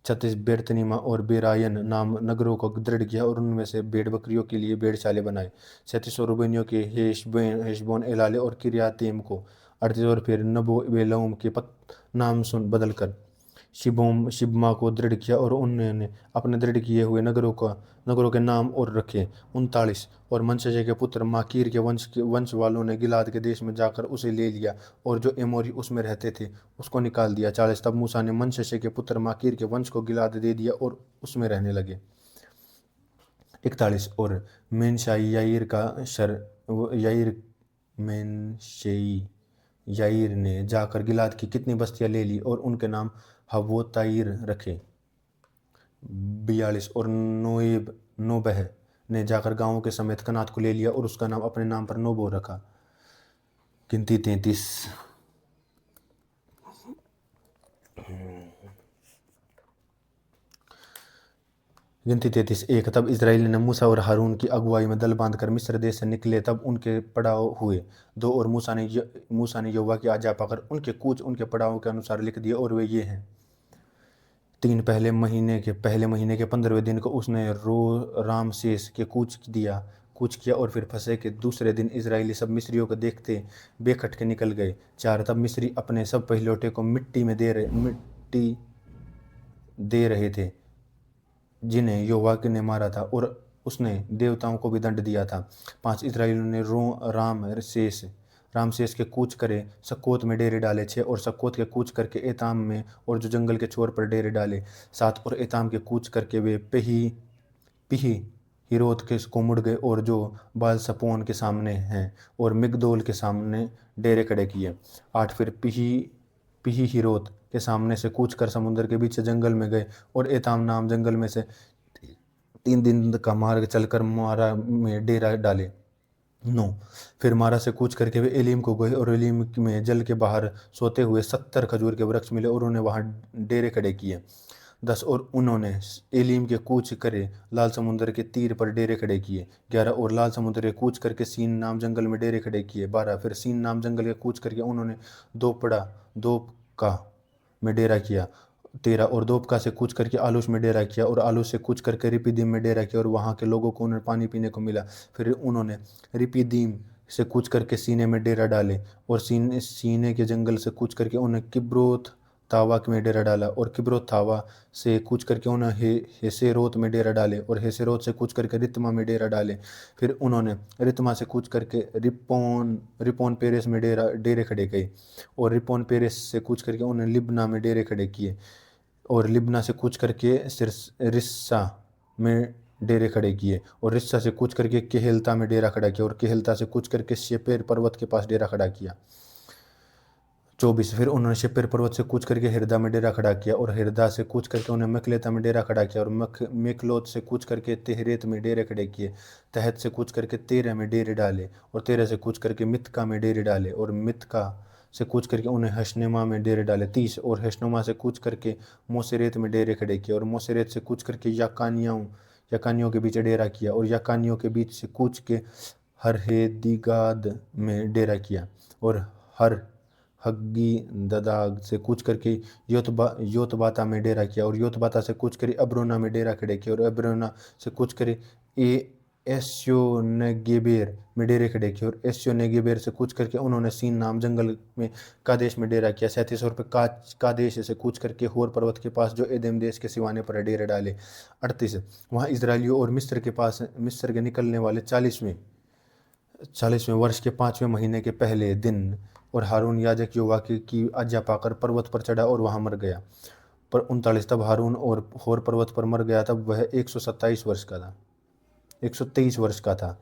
Speaker 1: 36 बेरतनीमा और बेरायन नाम नगरों को दृढ़ किया और उनमें से भेड़ बकरियों के लिए भेड़शाले बनाए। 37 और रूबेनियों के हेशबोन एलाले और किर्यातैम को। 38 और फिर नबो बेलौम के नाम सुन बदलकर शिबमा को दृढ़ किया और उन्होंने अपने दृढ़ किए हुए नगरों के नाम और रखे। 39 और मनश्शे के पुत्र माकीर के वंश वालों ने गिलाद के देश में जाकर उसे ले लिया और जो एमोरी उसमें रहते थे उसको निकाल दिया। 40 तब मूसा ने मनश्शे के पुत्र माकीर के वंश को गिलाद दे दिया और उसमें रहने लगे। 41 और मेनशाई याईर का याईर मेनशेई याईर ने जाकर गिलाद की कितनी बस्तियां ले ली और उनके नाम हवोताईर रखे। 42 और नोबह ने जाकर गांवों के समेत कनात को ले लिया और उसका नाम अपने नाम पर नोबो रखा। गिनती 33 1 तब इस्राएली ने मूसा और हारून की अगुवाई में दल बांधकर मिस्र देश से निकले। तब उनके पड़ाव हुए 2 और मूसा ने यहोवा की आज्ञा पाकर उनके कूच उनके पड़ावों के अनुसार लिख दिए और वे ये हैं। 3 पहले महीने के 15वें दिन को उसने रामसेस के कूच किया और फिर फसह के दूसरे दिन इजरायली सब मिस्रियों को देखते बेखटके निकल गए। 4 तब मिस्री अपने सब पहिलौठे को मिट्टी दे रहे थे जिन्हें यहोवा ने मारा था और उसने देवताओं को भी दंड दिया था। 5 इस्राएलियों ने रामसेस के कूच करे सक्कोत में डेरे डाले। 6 और सक्कोत के कूच करके एताम में और जो जंगल के छोर पर डेरे डाले। 7 और एताम के कूच करके वे पिही हिरोत के को मुड़ गए और जो बाल सपोन के सामने हैं और मिगदोल के सामने डेरे खड़े किए। 8 फिर पिही हिरोत के सामने से कूच कर समुद्र के बीच से जंगल में गए और एताम नाम जंगल में से 3 दिन का मार्ग चलकर मारा में डेरा डाले। 9 फिर मारा से कूच करके वे एलीम को गए और एलीम में जल के बाहर सोते हुए 70 खजूर के वृक्ष मिले और उन्होंने वहां डेरे खड़े किए। 10 और उन्होंने एलीम के कूच करे लाल समुद्र के तीर पर डेरे खड़े किए। 11 और लाल समुद्र के कूच करके सीन नाम जंगल में डेरे खड़े किए। 12 फिर सीन नाम जंगल के कूच करके उन्होंने दोपका में डेरा किया। 13 और दोपका से कूच करके आलूश में डेरा किया और आलूश से कूच करके रिपिदीम में डेरा किया और वहाँ के लोगों को उन्हें पानी पीने को मिला। फिर उन्होंने रिपिदीम से कूच करके सीने में डेरा डाले और सीने के जंगल से कूच करके उन्हें किब्रोत तावा में डेरा डाला और किब्रोत तावा से कूच करके उन्हें हेसेरोत में डेरा डाले और हेसेरोत से कूच करके रित्मा में डेरा डाले। फिर उन्होंने रित्मा से कूच करके रिपोन पेरेस में डेरे खड़े किए और रिपोन पेरेस से कूच करके उन्हें लिब्ना में डेरे खड़े किए और लिब्ना से कूच करके रिस्सा में डेरे खड़े किए और रिस्सा से कूच करके केहेल्ता में डेरा खड़ा किया और केहेल्ता से कूच करके शेपेर पर्वत के पास डेरा खड़ा किया। 24 फिर उन्होंने शिपेर पर्वत से कूच करके हिरदा में डेरा खड़ा किया और हिरदा से कूच करके उन्होंने मकलेता में डेरा खड़ा किया और मेकलोत से कूच करके तेहरेत में डेरे खड़े किए। तहत से कूच करके तेरह में डेरे डाले और तेरह से कूच करके मितका में डेरे डाले और मितका से कूच करके उन्हें हशनुमा में डेरे डाले। 30 और हशनुमा से कूच करके मोसेरेत में डेरे खड़े किए और मोसेरेत से कूच करके याकानियों के बीच डेरा किया और याकानियों के बीच से कूच के हरहेदिगाद में डेरा किया और हर हग्गी ददाग से कूच करके योतबाता में डेरा किया और योतबाता से कूच कर अब्रोना में डेरा खड़े किए और अब्रोना से कूच कर एस्यो नेगेबेर में डेरे खड़े किए और एस्यो नेगेबेर से कूच करके उन्होंने सीन नाम जंगल में कादेश में डेरा किया। 37 और पे कादेश से कूच करके होर पर्वत के पास जो एदम देश के सिवाने पर डेरे डाले। 38 वहाँ इसराइलियों और मिस्र के पास मिस्र के निकलने वाले 40वें वर्ष के 5वें महीने के पहले दिन और हारून याजक योवा की आज्ञा पाकर पर्वत पर चढ़ा और वहां मर गया। पर 39 तब हारून और होर पर्वत पर मर गया, तब वह 127 वर्ष का था 123 वर्ष का था।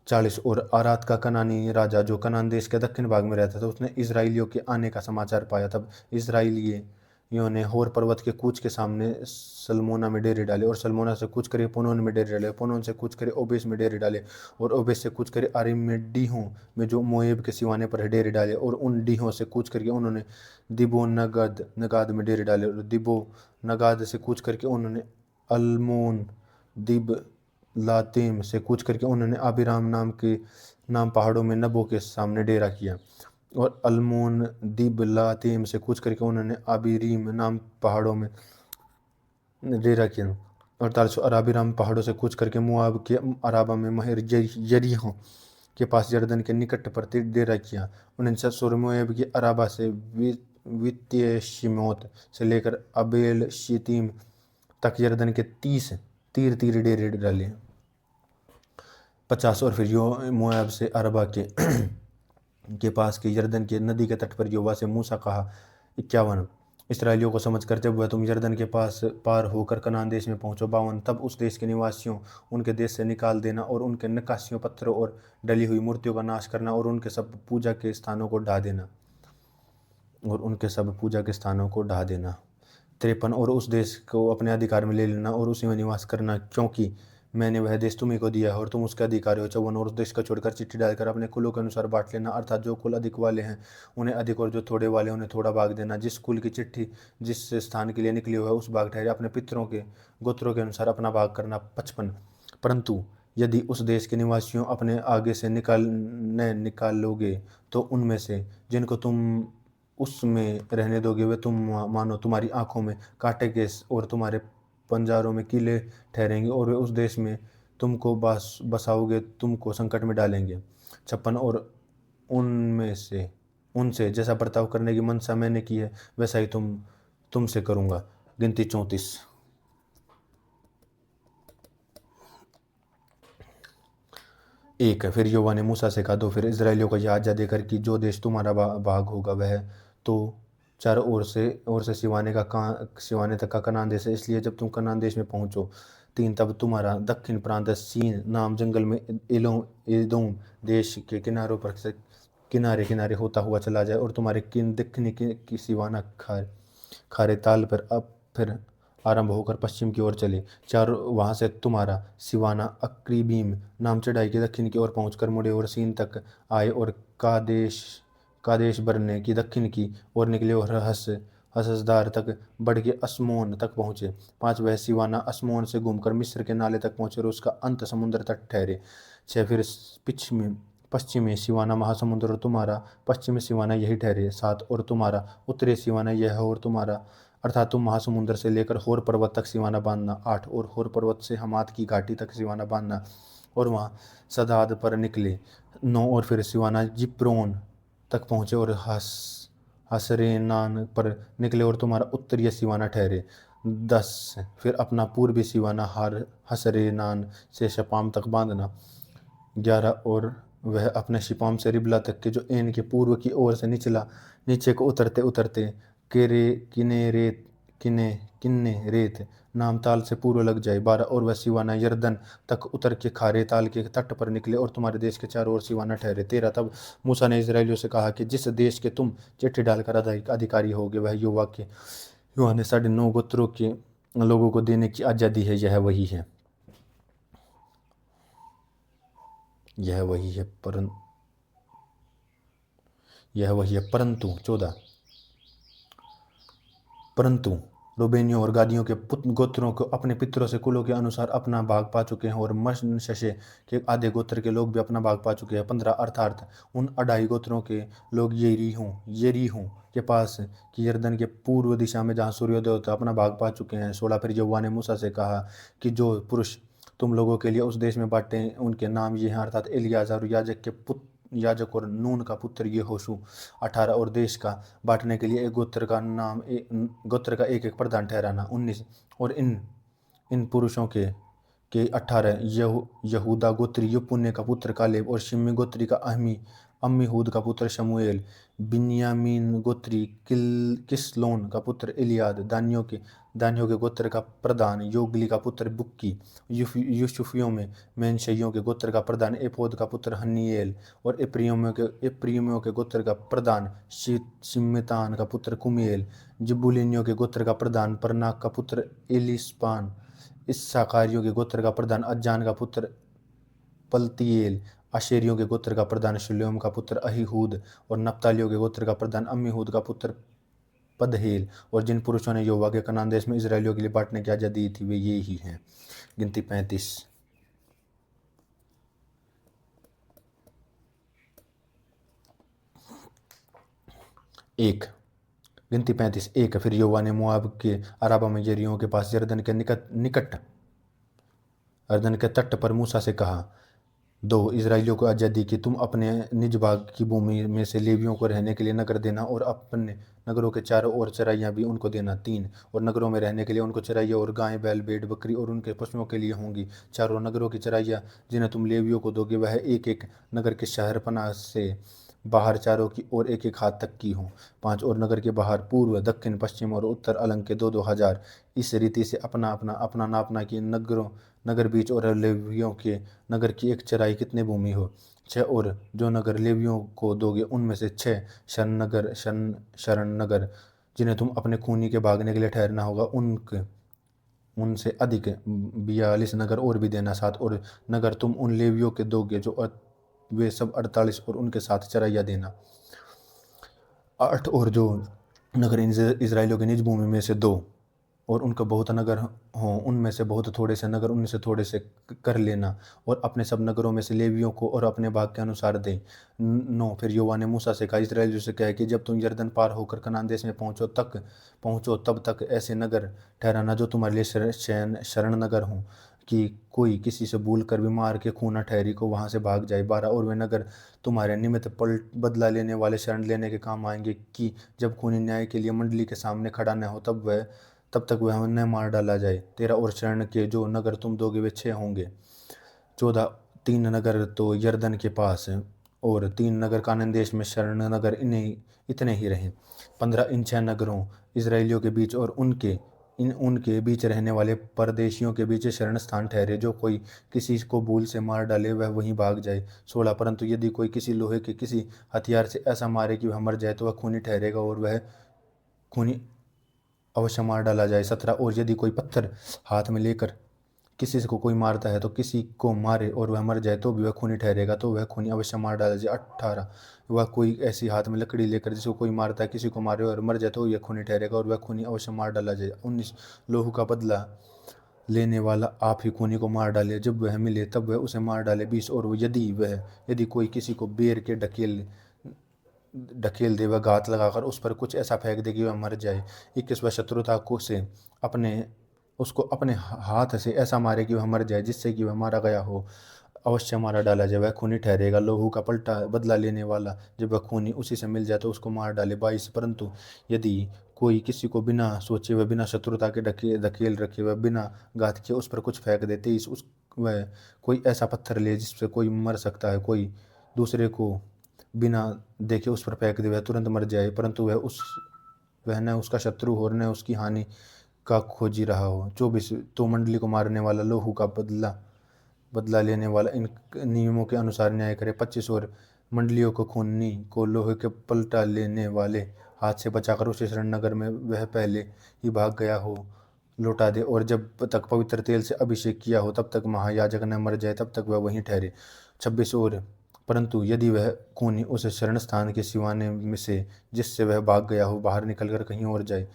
Speaker 1: 40 और आरात का कनानी राजा जो कनान देश के दक्षिण भाग में रहता था उसने इजराइलियों के आने का समाचार पाया। तब इजराइलियों ने होर पर्वत के कूच के सामने सलमोना में डेरे डाले और सलमोना से कूच करे पुनोन में डेरे डाले, पुनोन से कूच करे ओबेस में डेरे डाले और ओबेस से कूच करे आरिम में डीहों में जो मोएब के सिवाने पर डेरे डाले और उन डीहों से कूच करके उन्होंने दिबो नगाद में डेरे डाले और दिबो नगाद से कूच करके उन्होंने अल्मोन दिब लातेम से कूच करके उन्होंने आबिराम नाम पहाड़ों में नबो के सामने डेरा किया और अल्मोन दिब लातेम से कूच करके उन्होंने आबिरीम नाम पहाड़ों में डेरा किया। 48 अराबिराम पहाड़ों से कूच करके मुआब के अराबा में महर यरीहो के पास यरदन के निकट पर डेरा किया। 49 मोएब के अराबा से वित्तेशिमोत से लेकर अबेल शितीम तक यरदन के 30 तीर डेरे डाले। 50 और फिर यो मोआब से अरबा के पास के यरदन के नदी के तट पर योवा से मूसा कहा। 51 इसराइलियों को समझ कर जब वह तुम यरदन के पास पार होकर कनान देश में पहुंचो। 52 तब उस देश के निवासियों उनके देश से निकाल देना और उनके नक्काशियों पत्थरों और डली हुई मूर्तियों का नाश करना और उनके सब पूजा के स्थानों को ढा देना 53 और उस देश को अपने अधिकार में ले लेना और उसी में निवास करना, क्योंकि मैंने वह देश तुम्ही को दिया है और तुम उसके अधिकारी हो। 54 और उस देश को छोड़कर चिट्ठी डालकर अपने कुलों के अनुसार बांट लेना, अर्थात जो कुल अधिक वाले हैं उन्हें अधिक और जो थोड़े वाले उन्हें थोड़ा भाग देना। जिस कुल की चिट्ठी जिस स्थान के लिए निकली हो उस भाग ठहरे, अपने पितरों के गोत्रों के अनुसार अपना भाग करना। 55 परंतु यदि उस देश के निवासियों अपने आगे से निकालोगे तो उनमें से जिनको तुम उसमें रहने दोगे वे तुम मानो तुम्हारी आंखों में कांटे के और तुम्हारे पंजारों में कीले ठहरेंगे और वे उस देश में तुमको बसाओगे तुमको संकट में डालेंगे। 56 और उनसे जैसा बर्ताव करने की मनसा मैंने की है वैसा ही तुमसे करूंगा। गिनती 34। एक फिर यहोवा ने मूसा से कहा, दो फिर इजराइलियों को यह आज्ञा देकर कि जो देश तुम्हारा भाग होगा वह तो चारों ओर से सिवाने तक का कनान देश है, इसलिए जब तुम कनान देश में पहुंचो। 3 तब तुम्हारा दक्षिण प्रांत सीन नाम जंगल में एदोम देश के किनारों पर से किनारे होता हुआ चला जाए और तुम्हारे दक्षिणी की सिवाना खारे ताल पर अब फिर आरंभ होकर पश्चिम की ओर चले। 4 वहां से तुम्हारा सिवाना अक्रीबीम नाम चढ़ाई के दक्षिण की ओर पहुंचकर मुड़े और सीन तक आए और कादेश बरने की दक्षिण की ओर निकले और हसदार तक बढ़ के असमोन तक पहुंचे। 5 वह सिवाना असमोन से घूमकर मिस्र के नाले तक पहुंचे और उसका अंत समुद्र तक ठहरे। 6 फिर पश्चिमी सिवाना महासमुद्र और तुम्हारा पश्चिमी सिवाना यही ठहरे। 7 और तुम्हारा उत्तरी सिवाना यह और तुम्हारा अर्थात तुम महासमुद्र से लेकर होर पर्वत तक सिवाना बांधना। 8 और होर पर्वत से हमात की घाटी तक सिवाना बांधना और वहाँ सदाद पर निकले। 9 और फिर सिवाना जिप्रोन तक पहुँचे और हसरेनान पर निकले और तुम्हारा उत्तरीय सिवाना ठहरे। 10 फिर अपना पूर्वी सिवाना हसरेनान से शपाम तक बांधना। 11 और वह अपने शिपाम से रिबला तक के जो एन के पूर्व की ओर से नीचे को उतरते किन्ने किन्ने रेत नाम ताल से पूर्व लग जाए। 12 और वह सिवाना यरदन तक उतर के खारे ताल के तट पर निकले और तुम्हारे देश के चारों ओर सिवाना ठहरे। 13 तब मूसा ने इस्राएलियों से कहा कि जिस देश के तुम चिट्ठी डालकर अधिकारी होगे वह युवा ने 9.5 गोत्रों के लोगों को देने की आज़ादी है। यह वही है परंतु 14 परंतु रूबेनियों और गादियों के गोत्रों को अपने पितरों से कुलों के अनुसार अपना भाग पा चुके हैं और मनश्शे के आधे गोत्र के लोग भी अपना भाग पा चुके हैं। 15 अर्थात उन 2.5 गोत्रों के लोग येरीहू के पास की यरदन के पूर्व दिशा में जहाँ सूर्योदय होता है अपना भाग पा चुके हैं। 16 फिर यहोवा ने मूसा से कहा कि जो पुरुष तुम लोगों के लिए उस देश में बांटे उनके नाम ये हैं अर्थात एलियाजर याजक और नून का पुत्र यहोशू। 18 और देश का बांटने के लिए एक गोत्र का एक प्रधान ठहराना। 19 और इन पुरुषों के 18 यहूदा गोत्री युपुन्ने का पुत्र कालेब और शिमी गोत्री का अम्मीहूद का पुत्र शमूएल। बिन्यामीन गोत्री किसलोन का पुत्र इलियाद। दानियों के गोत्र का प्रधान योगली का पुत्र बुक्की। यूसुफियों में मेनशइयों के गोत्र का प्रधान एपोद का पुत्र हन्निएल और एप्रियमियों के गोत्र का प्रधान शिम्मेतान का पुत्र कुमिएल। जिबुलिनियों के गोत्र का प्रधान परनाक का पुत्र एलिस्पान। इस्साकारियों के गोत्र का प्रधान अज्जान का पुत्र पलतीएल। आशेरियों के गोत्र का प्रधान शिलोम का पुत्र अहीहूद और नप्तालियों के गोत्र का प्रधान अम्मीहूद का पुत्र पदहेल। और जिन पुरुषों ने यहोवा के कनान देश में इजरायलियों के लिए बांटने की आज़ादी दी थी वे ये ही हैं। गिनती 35। गिनती 35 1 फिर यहोवा ने मोआब के अराबा में यरीहो के पास यरदन के निकट यरदन के तट पर मूसा से कहा। 2 इजरायलियों को आज़ादी कि तुम अपने निज भाग की भूमि में से लेवियों को रहने के लिए नगर देना और अपने नगरों के चारों ओर चराइयाँ भी उनको देना। 3 और नगरों में रहने के लिए उनको चराइयाँ और गाय बैल भेड़ बकरी और उनके पशुओं के लिए होंगी। 4 नगरों की चराइयाँ जिन्हें तुम लेवियों को दोगे वह एक नगर के शहरपनाह से बाहर चारों की ओर एक हाथ तक की हो। 5 और नगर के बाहर पूर्व दक्षिण पश्चिम और उत्तर अलंग के 2-2 हजार इस रीति से अपना नापना कि नगर बीच और लेवियों के नगर की एक चराई कितने भूमि हो। 6 और जो नगर लेवियों को दोगे उनमें से 6 शरण नगर जिन्हें तुम अपने खूनी के भागने के लिए ठहरना होगा उनसे अधिक 42 नगर और भी देना। 7 और नगर तुम उन लेवियों के दोगे जो वे सब 48 और उनके साथ चराइयाँ देना। 8 और जो नगर इजराइलियों की निज भूमि में से 2 और उनका बहुत नगर हों उनमें से बहुत थोड़े से नगर उनसे थोड़े से कर लेना और अपने सब नगरों में से लेवियों को और अपने भाग के अनुसार दें। 9 फिर यहोवा ने मूसा से कहा इस्राएलियों से कहा कि जब तुम यरदन पार होकर कनान देश में पहुँचो तब तक ऐसे नगर ठहराना जो तुम्हारे लिए शरण नगर हों कि कोई किसी से भूल कर बीमार के खून न ठहरी को वहाँ से भाग जाए। 12 और वे नगर तुम्हारे निमित्त बदला लेने वाले शरण लेने के काम आएंगे कि जब खूनी न्याय के लिए मंडली के सामने खड़ा न हो तब तक वह न मार डाला जाए। 13 और शरण के जो नगर तुम दोगे वे 6 होंगे। 14 3 नगर तो यरदन के पास और 3 नगर कानान देश में शरण नगर इतने ही रहे। 15 इन 6 नगरों इजराइलियों के बीच और उनके बीच रहने वाले परदेशियों के बीच शरण स्थान ठहरे। जो कोई किसी को भूल से मार डाले वह वहीं भाग जाए। 16 परंतु यदि कोई किसी लोहे के किसी हथियार से ऐसा मारे कि वह मर जाए तो वह खूनी ठहरेगा और वह खूनी अवश्य मार डाला जाए। 17 और यदि कोई पत्थर हाथ में लेकर किसी को कोई मारता है तो किसी को मारे और वह मर जाए तो भी वह खूनी ठहरेगा तो वह खूनी अवश्य मार डाला जाए। 18 वह कोई ऐसी हाथ में लकड़ी लेकर जिसको कोई मारता है किसी को मारे और मर जाए तो यह खूनी ठहरेगा और वह खूनी अवश्य मार डाला जाए। 19 लोहू का बदला लेने वाला आप ही खूनी को मार डाले जब वह मिले तब वह उसे मार डाले। 20 और यदि कोई किसी को बेर के ढकेल दे वह घात लगाकर उस पर कुछ ऐसा फेंक दे कि वह मर जाए। 21 वह शत्रुता को से उसको अपने हाथ से ऐसा मारे कि वह मर जाए जिससे कि वह मारा गया हो अवश्य मारा डाला जाए वह खूनी ठहरेगा। लोहू का पलटा बदला लेने वाला जब वह खूनी उसी से मिल जाए तो उसको मार डाले। 22 परंतु यदि कोई किसी को बिना सोचे वह बिना शत्रुता के धकेल रखे वह बिना घात किए उस पर कुछ फेंक दे। 23 वह कोई ऐसा पत्थर ले जिससे कोई मर सकता है कोई दूसरे को बिना देखे उस पर फेंक दे वह तुरंत मर जाए परंतु वह वह न उसका शत्रु हो और न उसकी हानि का खोजी रहा हो। 24 तो मंडली को मारने वाला लोहू का बदला लेने वाला इन नियमों के अनुसार न्याय करे। 25 और मंडलियों को खूनी को लोहे के पलटा लेने वाले हाथ से बचाकर उसे शरण नगर में वह पहले ही भाग गया हो लौटा दे, और जब तक पवित्र तेल से अभिषेक किया हो तब तक महायाजक न मर जाए तब तक वह वहीं ठहरे। 26 और परंतु यदि वह खूनी उस शरण स्थान के सिवाने में से जिससे वह भाग गया हो बाहर निकलकर कहीं और जाए।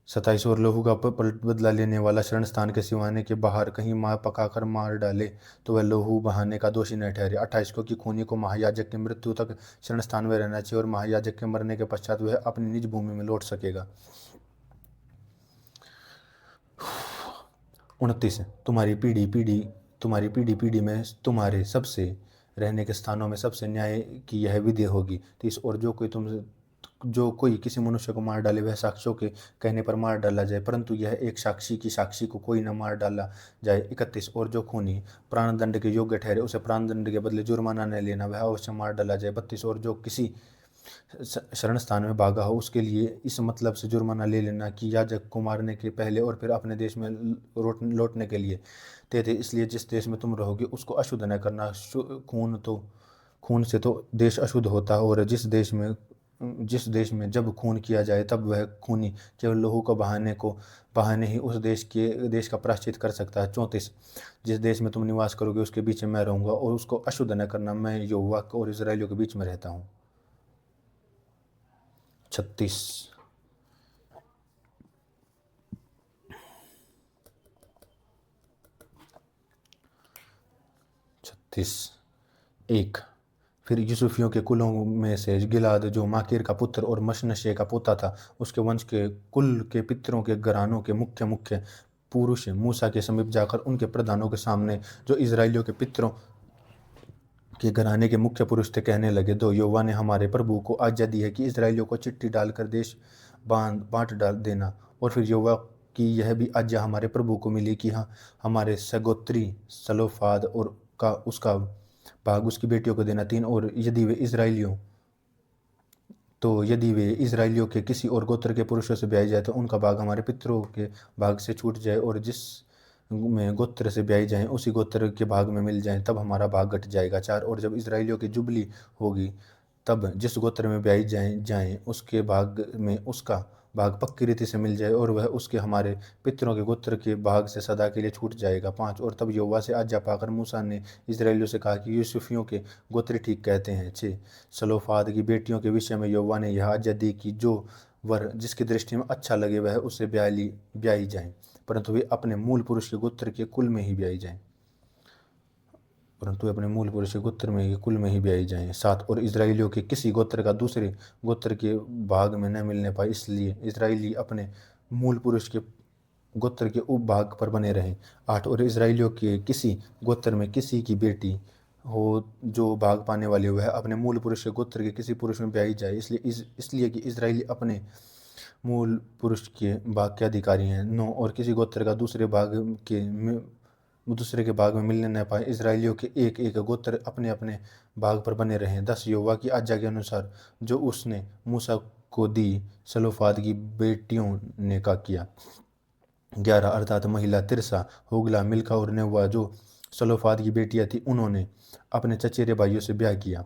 Speaker 1: 27 और लोहू का बदला लेने वाला शरण स्थान के सिवाने के बाहर कहीं पकाकर मार डाले तो वह लोहू बहाने का दोषी न ठहरे। 28 को कि खूनी को महायाजक की मृत्यु तक शरण स्थान में रहना चाहिए और महायाजक के मरने के पश्चात वह अपनी निज भूमि में लौट सकेगा। 29 तुम्हारी पीढ़ी पीढ़ी में तुम्हारे सबसे रहने के स्थानों में सबसे न्याय की यह विधि होगी। 30 और जो कोई किसी मनुष्य को मार डाले वह साक्षियों के कहने पर मार डाला जाए, परंतु यह एक साक्षी की साक्षी को कोई न मार डाला जाए। 31 और जो खूनी प्राण दंड के योग्य ठहरे उसे प्राण दंड के बदले जुर्माना न लेना, वह अवश्य मार डाला जाए। 32 और जो किसी शरण स्थान में भागा हो उसके लिए इस मतलब से जुर्माना ले लेना कि याजक को मारने के पहले और फिर अपने देश में लौटने के लिए। 33 इसलिए जिस देश में तुम रहोगे उसको अशुद्ध न करना, खून से तो देश अशुद्ध होता है, और जिस देश में जब खून किया जाए तब वह खूनी केवल लहू को बहाने ही उस देश का प्रायश्चित कर सकता है। 34 जिस देश में तुम निवास करोगे उसके बीच में मैं रहूंगा और उसको अशुद्ध न करना, मैं यहोवा और इजराइलियों के बीच में रहता हूँ। 36 1 फिर यूसुफियों के कुलों में से गिलाद जो माकीर का पुत्र और मशनशे का पोता था, उसके वंश के कुल के पितरों के घरानों के मुख्य मुख्य पुरुष मूसा के समीप जाकर उनके प्रधानों के सामने जो इजराइलियों के पितरों के घराने के मुख्य पुरुष थे कहने लगे, दो यहोवा ने हमारे प्रभु को आज्ञा दी है कि इजराइलियों को चिट्ठी डालकर देश बांट डाल देना। और फिर यहोवा की यह भी आज्ञा हमारे प्रभु को मिली कि हाँ हमारे सगोत्री सलोफाद और का उसका भाग उसकी बेटियों को देना। 3 और यदि वे इजराइलियों के किसी और गोत्र के पुरुषों से ब्याई जाए तो उनका भाग हमारे पितरों के भाग से छूट जाए, और जिस में गोत्र से ब्याई जाएं उसी गोत्र के भाग में मिल जाएं तब हमारा भाग घट जाएगा। 4 और जब इजराइलियों की जुबली होगी तब जिस गोत्र में ब्याई जाएं उसके भाग में उसका भाग पक्की रीति से मिल जाए और वह उसके हमारे पितरों के गोत्र के भाग से सदा के लिए छूट जाएगा। 5 और तब यहोवा से आज्ञा पाकर मूसा ने इजराइलियों से कहा कि यूसुफियों के गोत्र ठीक कहते हैं। 6 सलोफाद की बेटियों के विषय में यहोवा ने यह आज्ञा दी कि जो वर जिसकी दृष्टि में अच्छा लगे वह उससे ब्याई जाए, परंतु वे अपने मूल पुरुष के गोत्र के कुल में ही ब्याई जाएं। 7 और इजराइलियों के किसी गोत्र का दूसरे गोत्र के भाग में न मिलने पाए, इसलिए इजराइली अपने मूल पुरुष के गोत्र के उपभाग पर बने रहें। 8 और इजराइलियों के किसी गोत्र में किसी की बेटी हो जो भाग पाने वाली हो वह अपने मूल पुरुष के गोत्र के किसी पुरुष में ब्याई जाए, इसलिए कि इजराइली अपने मूल पुरुष के भाग के अधिकारी हैं। 9 और किसी गोत्र का दूसरे के भाग में मिलने न पाए, इजराइलियों के एक एक गोत्र अपने अपने भाग पर बने रहें। 10 यहोवा की आज्ञा के अनुसार जो उसने मूसा को दी सलोफाद की बेटियों ने का किया। 11 अर्थात महिला तिरसा होगला मिल्का और नेवा जो सलोफाद की बेटियां थी उन्होंने अपने चचेरे भाइयों से ब्याह किया।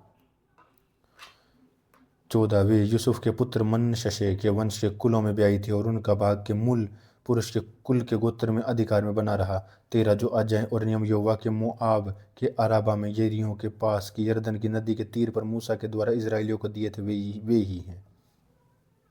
Speaker 1: 14 वे यूसुफ के पुत्र मनश्शे के वंश के कुलों में ब्याही थी और उनका भाग के मूल पुरुष के कुल के गोत्र में अधिकार में बना रहा। 13 जो आज्ञाएं और नियम यहोवा के मोआब के अराबा में यरीहो के पास की यरदन की नदी के तीर पर मूसा के द्वारा इजराइलियों को दिए थे वे ही हैं।